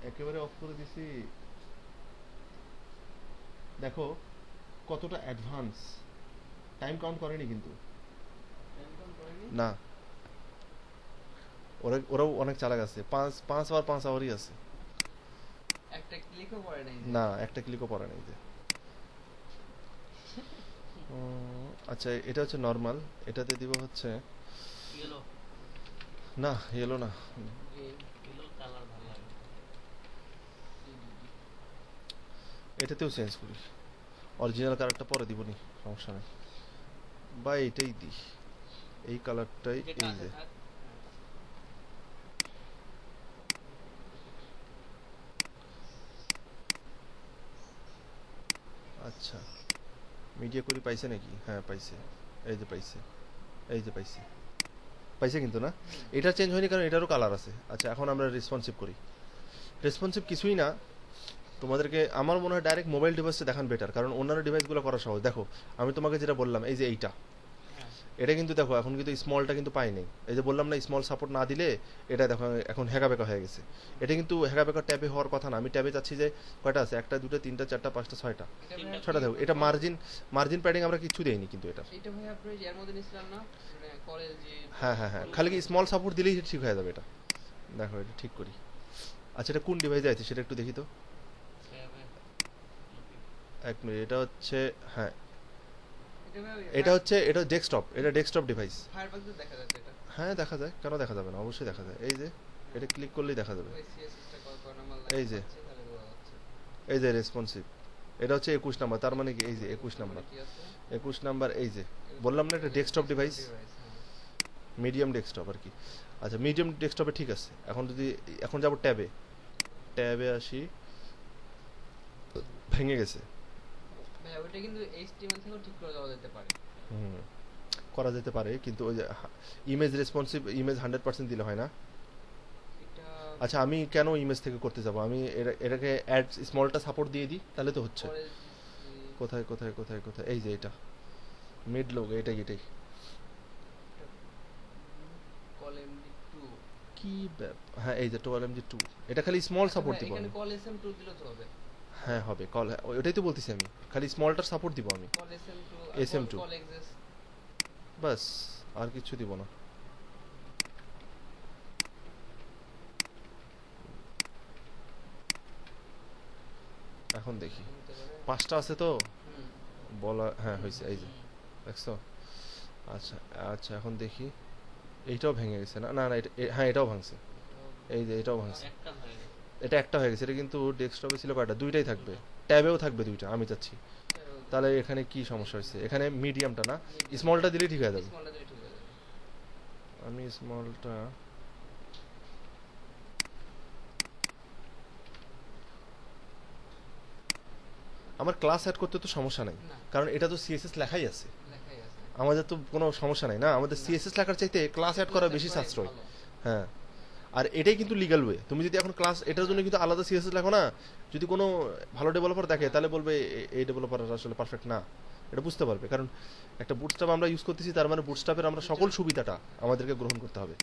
একেবারে অফ করে দিছি। দেখো কতটা অ্যাডভান্স, টাইম কাউন্ট করেনি কিন্তু না, ওরাও অনেক চালাক আছে। 5 আওয়ারই আছে। একটা ক্লিকও পড়ে নাই। না একটা ক্লিকও পড়ে নাই যে। আচ্ছা এটা হচ্ছে নর্মাল, এটাতে দিব হচ্ছে ইয়েলো, না, ইয়েলো না, ইয়েলো কালার ভালো লাগে। এটাতেও চেঞ্জ করি, অরিজিনাল কালারটা পরে দিবনি, সমস্যা নেই, বা এইটাই দিই, এই কালারটাই, যেটা এই আছে যে থাক। আচ্ছা মিডিয়া করি পাইছে নাকি? হ্যাঁ পাইছে, এই যে পাইছে, এই যে পাইছে, পাইছে কিন্তু না, এটা চেঞ্জ হয়নি কারণ এটারও কালার আছে। আচ্ছা এখন আমরা রেসপন্সিভ করি। রেসপন্সিভ কিছুই না, তোমাদেরকে আমার মনে হয় ডাইরেক্ট মোবাইল ডিভাইসে দেখান বেটার, কারণ অন্যান্য ডিভাইসগুলো করা সহজ। দেখো আমি তোমাকে যেটা বললাম, এই যে এইটা, হ্যাঁ এটা কিন্তু দেখো এখন কিন্তু স্মলটা কিন্তু পাই নাই, এই যে বললাম না স্মল সাপোর্ট না দিলে এটা দেখো এখন হ্যাকাবেকা হয়ে গেছে। এটা কিন্তু হ্যাকাবেকা ট্যাবে হওয়ার কথা না, আমি ট্যাবে চাচ্ছি যে কয়টা আছে, একটা দুটো তিনটা চারটা পাঁচটা ছয়টা, এটা তিনটা ভাইয়া ছয়টা দেখো, এটা কি- মার্জিন, মার্জিন প্যাডিং আমরা কিছু দেইনি কিন্তু এটা। এটা ভাই আপনি এর মধ্যে নিছিলেন না, মানে কলেজ যে হ্যাঁ হ্যাঁ হ্যাঁ, খালি কি স্মল সাপোর্ট দিলেই ঠিক হয়ে যাবে এটা। দেখো এটা ঠিক করি। আচ্ছা এটা কোন ডিভাইসে আছে সেটা একটু দেখি তো, ট্যাবে এক মিনিট, এটা হচ্ছে, হ্যাঁ এটা ভাই এটা হচ্ছে, এটা ডেস্কটপ, এটা ডেস্কটপ ডিভাইস। ফায়ারফক্সে দেখা যাচ্ছে এটা। হ্যাঁ দেখা যায়, কেন দেখা যাবে না, অবশ্যই দেখা যায়, এই যে এটা ক্লিক করলেই দেখা যাবে, ওই সিএসএসটা কল করা নাম্বার এই যে। তাহলে বোঝা যাচ্ছে। এই যে রেসপন্সিভ, এটা হচ্ছে 21 নাম্বার, তার মানে কি এই যে 21 নাম্বার, কি আছে? 21 নাম্বার, এই যে বললাম না এটা ডেস্কটপ ডিভাইস, হ্যাঁ। মিডিয়াম ডেস্কটপ আর কি। আচ্ছা মিডিয়াম ডেস্কটপে ঠিক আছে, এখন যদি এখন যাব ট্যাবে, ট্যাবে আসি, ভেঙে গেছে। ভাই ওটা কিন্তু এইচটিএমএল থেকেও ঠিক করে দেওয়া যেতে পারে। হুম করা যেতে পারে, কিন্তু ওই যে ইমেজ রেসপন্সিভ, ইমেজ 100% দিলে হয় না। এটা আচ্ছা আমি কেন ইমেজ থেকে করতে যাব, আমি এটাকে অ্যাড স্মলটা সাপোর্ট দিয়ে দিই তাহলে তো হচ্ছে। কলেজ কোথায় কোথায় কোথায় কোথায়, এই যে এটা মিড লোগ, এটাই এটাই, কলেমডি 2 কি হ্যাঁ এই যে 12mg2, এটা খালি স্মল সাপোর্ট দিব এখানে আমি। কল এসএম2 দিলে তো হবে। হ্যাঁ হবে কল, ওইটাই তো বলতেছি আমি, খালি স্মলটার সাপোর্ট দিব আমি, কল এসএম2 SM2 কল এক্সএস বাস, আর কিছু দিব না। এখন দেখি হতে পারে। পাঁচটা আছে তো হুম বলা, হ্যাঁ হয়েছে, এই যে দেখছো। আচ্ছা আচ্ছা এখন দেখি, এইটাও ভেঙে গেছে না, না না হ্যাঁ এটাও ভাঙছে, এই যে এটাও ভাঙছে, একটা হয়ে গেছে। এটা একটা হয়ে গেছে, এটা কিন্তু ডেস্কটপে ছিল কয়টা, দুইটাই থাকবে, ট্যাবেও থাকবে দুইটা আমি চাচ্ছি। তাহলে এখানে কি সমস্যা হয়েছে, এখানে মিডিয়ামটা না, স্মলটা দিলেই ঠিক হয়ে যাবে। স্মলটা দিলে ঠিক হয়ে যাবে। আমি স্মলটা, আমার ক্লাস অ্যাড করতে তো সমস্যা নাই, না কারণ এটা তো সিএসএস লেখাই আছে, লেখাই আছে। আমাদের তো কোনো সমস্যা নাই না, আমাদের না। সিএসএস লেখার চাইতে ক্লাস অ্যাড করা বেশি Class সাশ্রয়। ভালো। হ্যাঁ আর এটাই কিন্তু লিগ্যাল ওয়ে, তুমি যদি এখন ক্লাস এটার জন্য কিন্তু আলাদা সিএসএস লেখো না, যদি কোনো ভালো ডেভেলপার দেখে তাহলে বলবে এই ডেভেলপার আসলে পারফেক্ট না, এটা বুঝতে পারবে, কারণ একটা বুটস্ট্র্যাপ আমরা ইউজ করতেছি, তার মানে বুটস্ট্র্যাপের আমরা সকল সুবিধাটা আমাদেরকে গ্রহণ করতে হবে।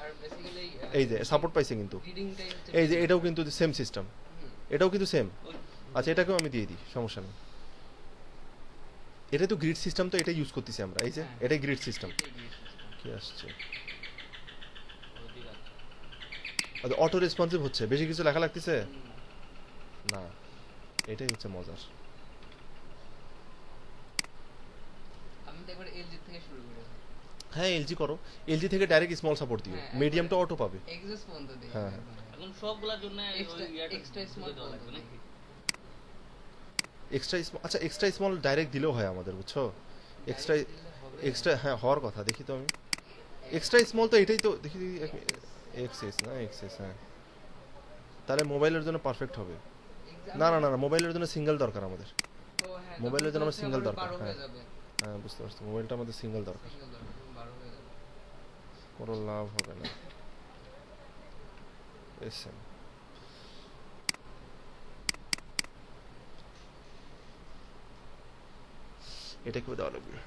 আর বেসিক্যালি এই যে সাপোর্ট পাইছে কিন্তু, রিডিং টাইম এই যে এটাও কিন্তু সেম সিস্টেম, এটাও কিন্তু সেম। ওই আচ্ছা এটাকেও আমি দিয়ে দিই, সমস্যা নেই, এটা তো গ্রিড সিস্টেম, তো এটা ইউজ করতেছি আমরা, এই যে হ্যাঁ। এটাই গ্রিড সিস্টেম। এটাই দিয়ে system। কি আসছে, ওদিকে আছে। আচ্ছা অটো রেসপন্সিভ হচ্ছে, বেশি কিছু লেখা লাগতেছে না, এটাই হচ্ছে মজার। আমি তো একবার এলজি থেকে শুরু করেছি। হ্যাঁ এলজি করো, এলজি থেকে ডাইরেক্ট স্মল সাপোর্ট দিও, হ্যাঁ, মিডিয়ামটা অটো পাবে। এক্সএস পর্যন্ত দিই। হ্যাঁ। এখন সবগুলোর জন্য ওই Extra- ইয়াটা extra ঢুকে small দেওয়া বলতে লাগবে নেই। নাকি? এক্সট্রা স্মল, আচ্ছা এক্সট্রা স্মল ডাইরেক্ট দিলেও হয় আমাদের, বুঝছো, এক্সট্রা Direct দিলে হবে। এক্সট্রা হ্যাঁ হওয়ার কথা, দেখি তো আমি এক্সট্রা স্মল তো এটাই তো দেখি, এক্সএস না এক্সএস, হ্যাঁ তাহলে মোবাইলের জন্য পারফেক্ট হবে। Exam- না না না না, মোবাইলের জন্য সিঙ্গেল দরকার আমাদের, ও হ্যাঁ, মোবাইলের তখন জন্য তো আমার হচ্ছে single আবার দরকার, 12 হয়ে হ্যাঁ। যাবে। হ্যাঁ বুঝতে পারছি, মোবাইলটা আমাদের সিঙ্গেল দরকার, Single দরকার, 12 হয়ে যাবে। কোনো লাভ হবে না। এসএম এটাকেও দেওয়া লাগবে,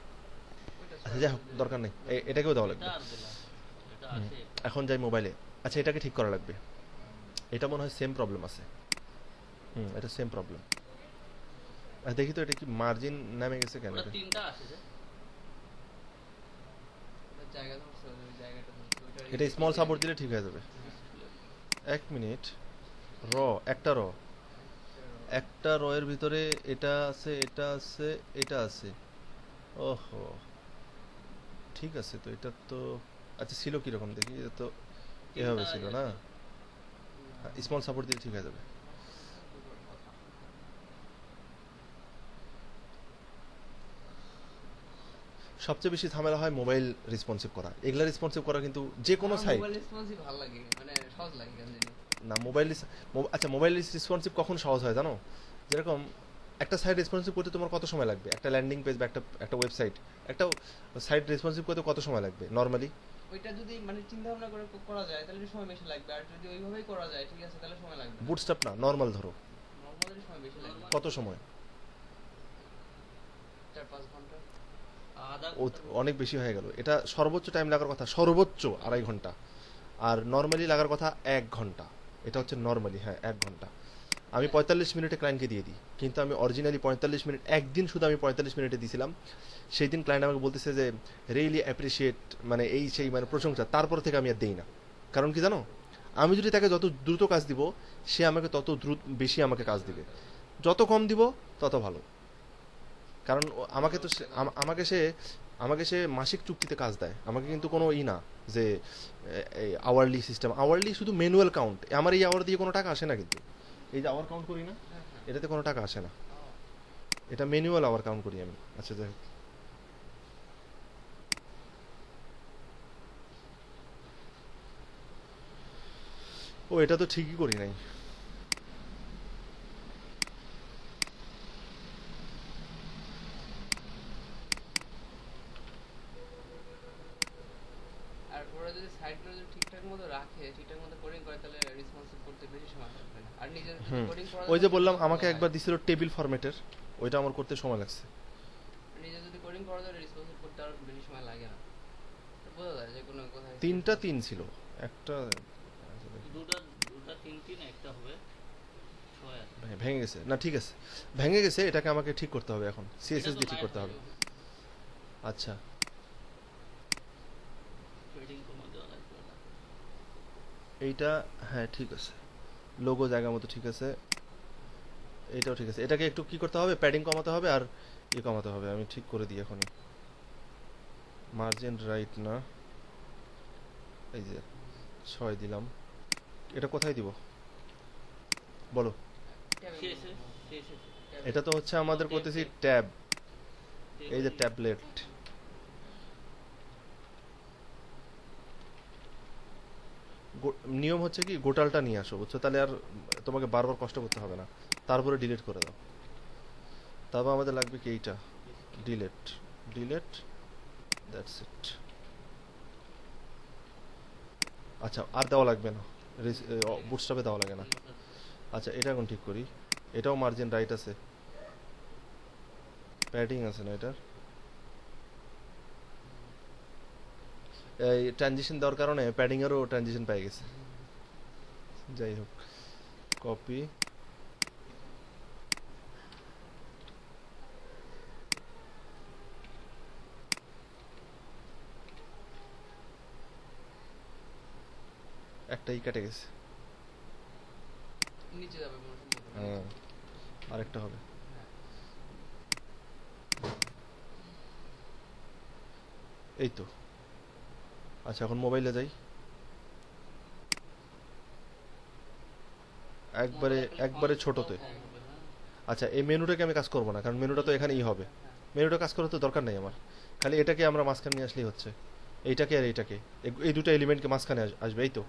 ওইটা আচ্ছা যাই হোক দরকার নেই, এটাকেও দেওয়া লাগবে। এটা আর দিলাম। এটা আছে। এখন যাই মোবাইলে, আচ্ছা এটাকে ঠিক করা লাগবে, এটা মনে হয় সেম প্রবলেম আছে, এটা সেম প্রবলেম। দেখি তো এটা কি মার্জিন নামে গেছে কেন ওটা এটা? তিনটা আছে যে। ওটা জায়গা ধরছে, ওই জায়গাটা ধরছে, ওইটা এটা স্মল সাপোর্ট দিলে ঠিক হয়ে যাবে। এক মিনিট, র একটা র, একটা র এর ভিতরে এটা আছে, এটা আছে, এটা আছে, ওহো ঠিক আছে তো, এটা তো আচ্ছা ছিল কিরকম দেখি, এটা তো এভাবে ছিল না, হুম, স্মল সাপোর্ট দিলে ঠিক হয়ে যাবে। দুটোর কথা। সবচেয়ে বেশি ঝামেলা হয় মোবাইল রেসপন্সিভ করা। এগুলা রেসপন্সিভ করা কিন্তু যে কোনো সাইট মোবাইল রেসপন্সিভ ভালো লাগে, মানে সহজ লাগে কেন জানি। না, আচ্ছা মোবাইল রেসপন্সিভ কখন সহজ হয় জানো? যেরকম একটা সাইট রেসপন্সিভ করতে তোমার কত সময় লাগবে? একটা ল্যান্ডিং পেজ বা একটা ওয়েবসাইট, একটা সাইট রেসপন্সিভ করতে কত সময় লাগবে নর্মালি? ওইটা যদি মানে চিন্তা ভাবনা করে করা যায় তাহলে সময় বেশি লাগবে, আর যদি ওইভাবেই করা যায় ঠিক আছে তাহলে সময় লাগবে না। বুটস্ট্র্যাপ না, নর্মাল ধরো নরমালি সময় বেশি লাগবে, কত সময়? 4-5 ঘন্টা। আধা ও ঘন্টা অনেক বেশি হয়ে গেল। এটা সর্বোচ্চ টাইম লাগার কথা সর্বোচ্চ 2.5 ঘন্টা, আর নর্মালি লাগার কথা 1 ঘন্টা। এটা হচ্ছে নর্মালি, হ্যাঁ 1 ঘন্টা। আমি 45 মিনিটে ক্লায়েন্টকে দিয়ে দিই, কিন্তু আমি অরিজিনালি 45 মিনিট, একদিন শুধু আমি 45 মিনিটে দিয়েছিলাম। সেই দিন ক্লায়েন্ট আমাকে বলতেছে যে রিয়েলি অ্যাপ্রিসিয়েট, মানে এই সেই মানে প্রশংসা। তারপর থেকে আমি আর দিই না। কারণ কি জানো, আমি যদি তাকে যত দ্রুত কাজ দিব, সে আমাকে তত দ্রুত বেশি আমাকে কাজ দিবে। যত কম দিব তত ভালো। কারণ আমাকে তো আমাকে সে মাসিক চুক্তিতে কাজ দেয়, আমাকে কিন্তু কোনো না যে আওয়ারলি সিস্টেম। আওয়ারলি শুধু ম্যানুয়াল কাউন্ট। আমার এই আওয়ার দিয়ে কোনো টাকা আসে না, কিন্তু এই যে আওয়ার কাউন্ট করি না, এটাতে কোনো টাকা আসে না। এটা ম্যানুয়াল আওয়ার কাউন্ট করি আমি। আচ্ছা যাই হোক, ও এটা তো ঠিকই করি নাই। আর ওরা যদি সাইটগুলো যদি ঠিকঠাক মতো রাখে, ঠিকঠাক মতো কোডিং করে, তাহলে রেসপন্সিভ করতে বেশি সময় লাগবে না। আর নিজের যদি হুম, কোডিং করা ওই যে যায়, বললাম তাহলে আমাকে ভালো একবার হয়। দিছিল টেবিল ফরম্যাটের, ওইটা আমার করতে সময় লাগছে। নিজে যদি কোডিং করা যায় রেসপন্সিভ করতে আর বেশি সময় লাগে না। বোঝা যায় যে কোনো কোথায় 3টা 3 ছিল একটা। দুটা দুটা তিন একটা হবে 6 আছে। ভেঙে গেছে না, ঠিক আছে ভেঙে গেছে, এটাকে আমাকে ঠিক করতে হবে এখন, সিএসএস এটা তো দিয়ে ঠিক লাইট করতে হবে। হয়ে যাবে। আচ্ছা পেডিং কমা দেওয়া লাগবে না। এইটা, হ্যাঁ ঠিক আছে, লোগো জায়গা মতো ঠিক আছে, এইটাও ঠিক আছে। এটাকে একটু কি করতে হবে, প্যাডিং কমাতে হবে আর কমাতে হবে। আমি ঠিক করে দিই এখনই। মার্জিন রাইট না, এই যে 6 দিলাম। এটা কোথায় দিব বলো? CSS CSS এটা তো হচ্ছে আমাদের করতেছি ট্যাব, এই যে ট্যাবলেট। নিয়ম হচ্ছে কি, গোটালটা নিয়ে আসো, বুঝছো? তাহলে আর তোমাকে বারবার কষ্ট করতে হবে না। তারপরে ডিলিট করে দাও। তারপর আমাদের লাগবে কি, এইটা ডিলিট, ডিলিট, দ্যাটস ইট। আচ্ছা আর দেওয়া লাগবে না, বুটস্ট্র্যাপে দেওয়া লাগে না। আচ্ছা এটা এখন ঠিক করি। এটাও মার্জিন রাইট আছে, প্যাডিং আছে না এটার? এই ট্রানজিশন দেওয়ার কারণে প্যাডিং এরও ট্রানজিশন পেয়ে গেছে। যাই হোক, কপি, একটাই কেটে গেছে। নিচে যাবে মনে সম্ভবত। হ্যাঁ আরেকটা হবে। এই তো। আচ্ছা এখন মোবাইলে যাই, একবারে ছোটতে। আচ্ছা এই মেনুটাকে আমি কাজ করবো না, কারণ মেনুটা তো এখানেই হবে। মেনুটা কাজ করার তো দরকার নেই আমার, খালি এটাকে আমরা মাঝখানে নিয়ে আসলেই হচ্ছে। এইটাকে আর এইটাকে, এই দুটো এলিমেন্টকে মাঝখানে আসবে, এই তো।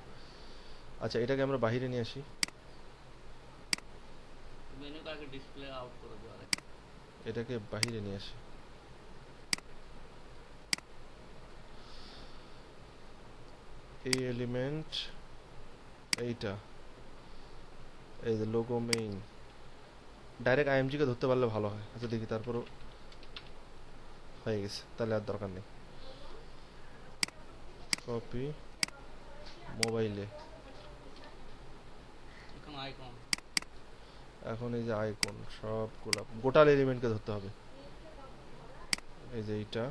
আচ্ছা এটাকে আমরা বাইরে নিয়ে আসি, মেনু আগে ডিসপ্লে আউট করে দেওয়া লাগবে। এটাকে বাইরে নিয়ে আসি। এই এলিমেন্ট, এইটা, এই যে লোগো মেইন, ডাইরেক্ট আইএমজি কে ধরতে পারলে ভালো হয়। আচ্ছা দেখি, তারপরও হয়ে গেছে, তাহলে আর দরকার নেই। কপি, মোবাইলে, এখন আইকন এখন এই যে আইকন সবগুলা গোটাল এলিমেন্টকে ধরতে হবে। এই যে এইটা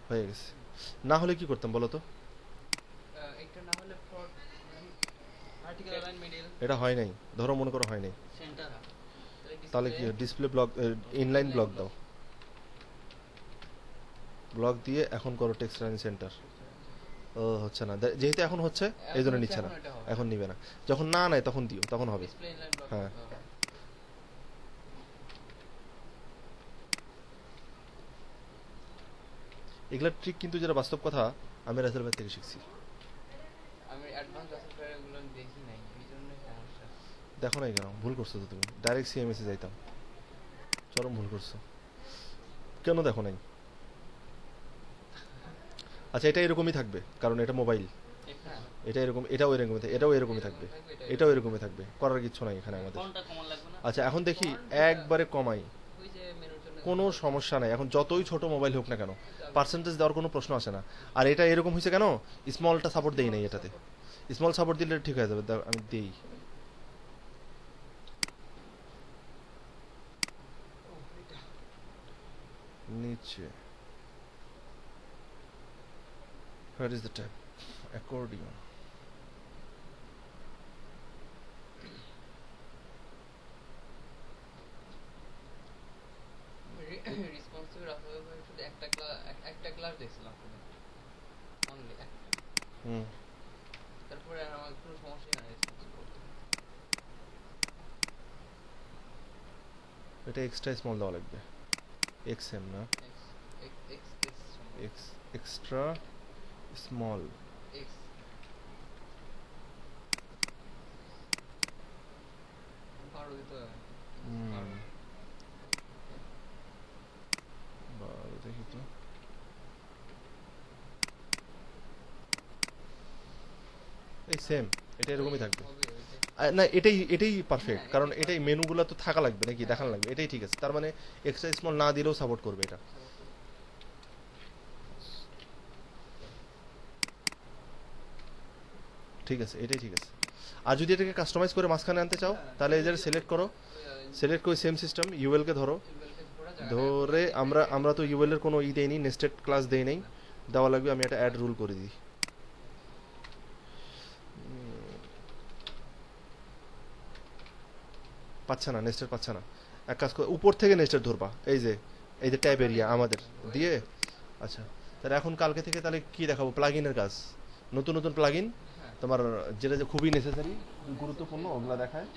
হয়ে গেছে। না হলে কি করতাম বলো তো? একটা না হলে ফর ভার্টিক্যাল লাইন মিডল, এটা হয় নাই, ধরো মনে করো হয় নাই, সেন্টার তাহলে কি ডিসপ্লে ব্লক, ইনলাইন ব্লক দাও, ব্লক দিয়ে এখন করো টেক্সট লাইন সেন্টার। ও হচ্ছে না, যেহেতু এখন হচ্ছে এই জন্য নিচ্ছে না, এখন নিবে না। যখন না নেয় তখন দিও, তখন হবে। Display inline block. হ্যাঁ। এগুলোর ট্রিক কিন্তু যেটা বাস্তব কথা আমি রাসেল ভাই থেকে শিখছি। আমি অ্যাডভান্স সফটওয়্যার গুলো দেখি নাই, এই জন্যই সমস্যা। দেখো নাই কেন? ভুল করছো তো তুমি, ডাইরেক্ট সিএমএস এ যাইতাম, চরম ভুল করছো। কেন দেখো নাই? আচ্ছা এটা এরকমই থাকবে কারণ এটা মোবাইল, হ্যাঁ, এটা এরকম, এটাও এরকমই এটাও এরকমই থাকবে, এটাও এরকমই থাকবে, করার কিছু নাই এখানে আমাদের। ফোনটা কমন লাগবে না? আচ্ছা এখন দেখি একবারে কমাই, ওই যে মেনুর জন্য কোনো সমস্যা নাই। এখন যতই ছোট মোবাইল হোক না কেন পার্সেন্টেজ দেওয়ার কোনো প্রশ্ন আসে না। আর এটা এরকম হয়েছে কেন, স্মলটা সাপোর্ট দেই নাই এটাতে, স্মল সাপোর্ট দিলে ঠিক হয়ে যাবে। আমি দেই নিচে, where is the tab? Accordion. Responsive রাখা ভাই, শুধু একটা ক্লাস দেখছিলাম শুধু, অনলি একটা। হুম তারপরে আর আমার কোনো সমস্যাই নাই রেসপন্সিভ করতে। এটা এক্সট্রা স্মল দেওয়া লাগবে, এক্সএম না x x x x, extra small. X বারো দিতে হবে। দেখি তো, এই সেম, এটা এরকমই থাকবে। হবে ওইটাই। না এটাই এটাই পারফেক্ট, কারণ এটাই মেনুগুলো তো থাকা লাগবে নাকি, দেখানো লাগবে, এটাই ঠিক আছে। তার মানে এক্সট্রা স্মল না দিলেও সাপোর্ট করবে এটা। ঠিক আছে, এটাই ঠিক আছে। আর যদি এটাকে কাস্টমাইজ করে মাঝখানে আনতে চাও তাহলে এই যে সিলেক্ট করো, সিলেক্ট করে সেম সিস্টেম ইউএল কে ধরো, ধরে আমরা তো ইউএল এর কোনো দেইনি, নেস্টেড ক্লাস দেই নাই, দেওয়া লাগবে। আমি একটা অ্যাড রুল করে দিই, পাচ্ছে না নেস্টেড, পাচ্ছে না। এক কাজ করে উপর থেকে নেস্টেড ধরবা, এই যে ট্যাব এরিয়া আমাদের দিয়ে। আচ্ছা তাহলে এখন কালকে থেকে তাহলে কি দেখাবো, প্লাগইনের কাজ, নতুন নতুন প্লাগইন তোমার যেটা যে খুবই নেসেসারি গুরুত্বপূর্ণ ওগুলা দেখায়।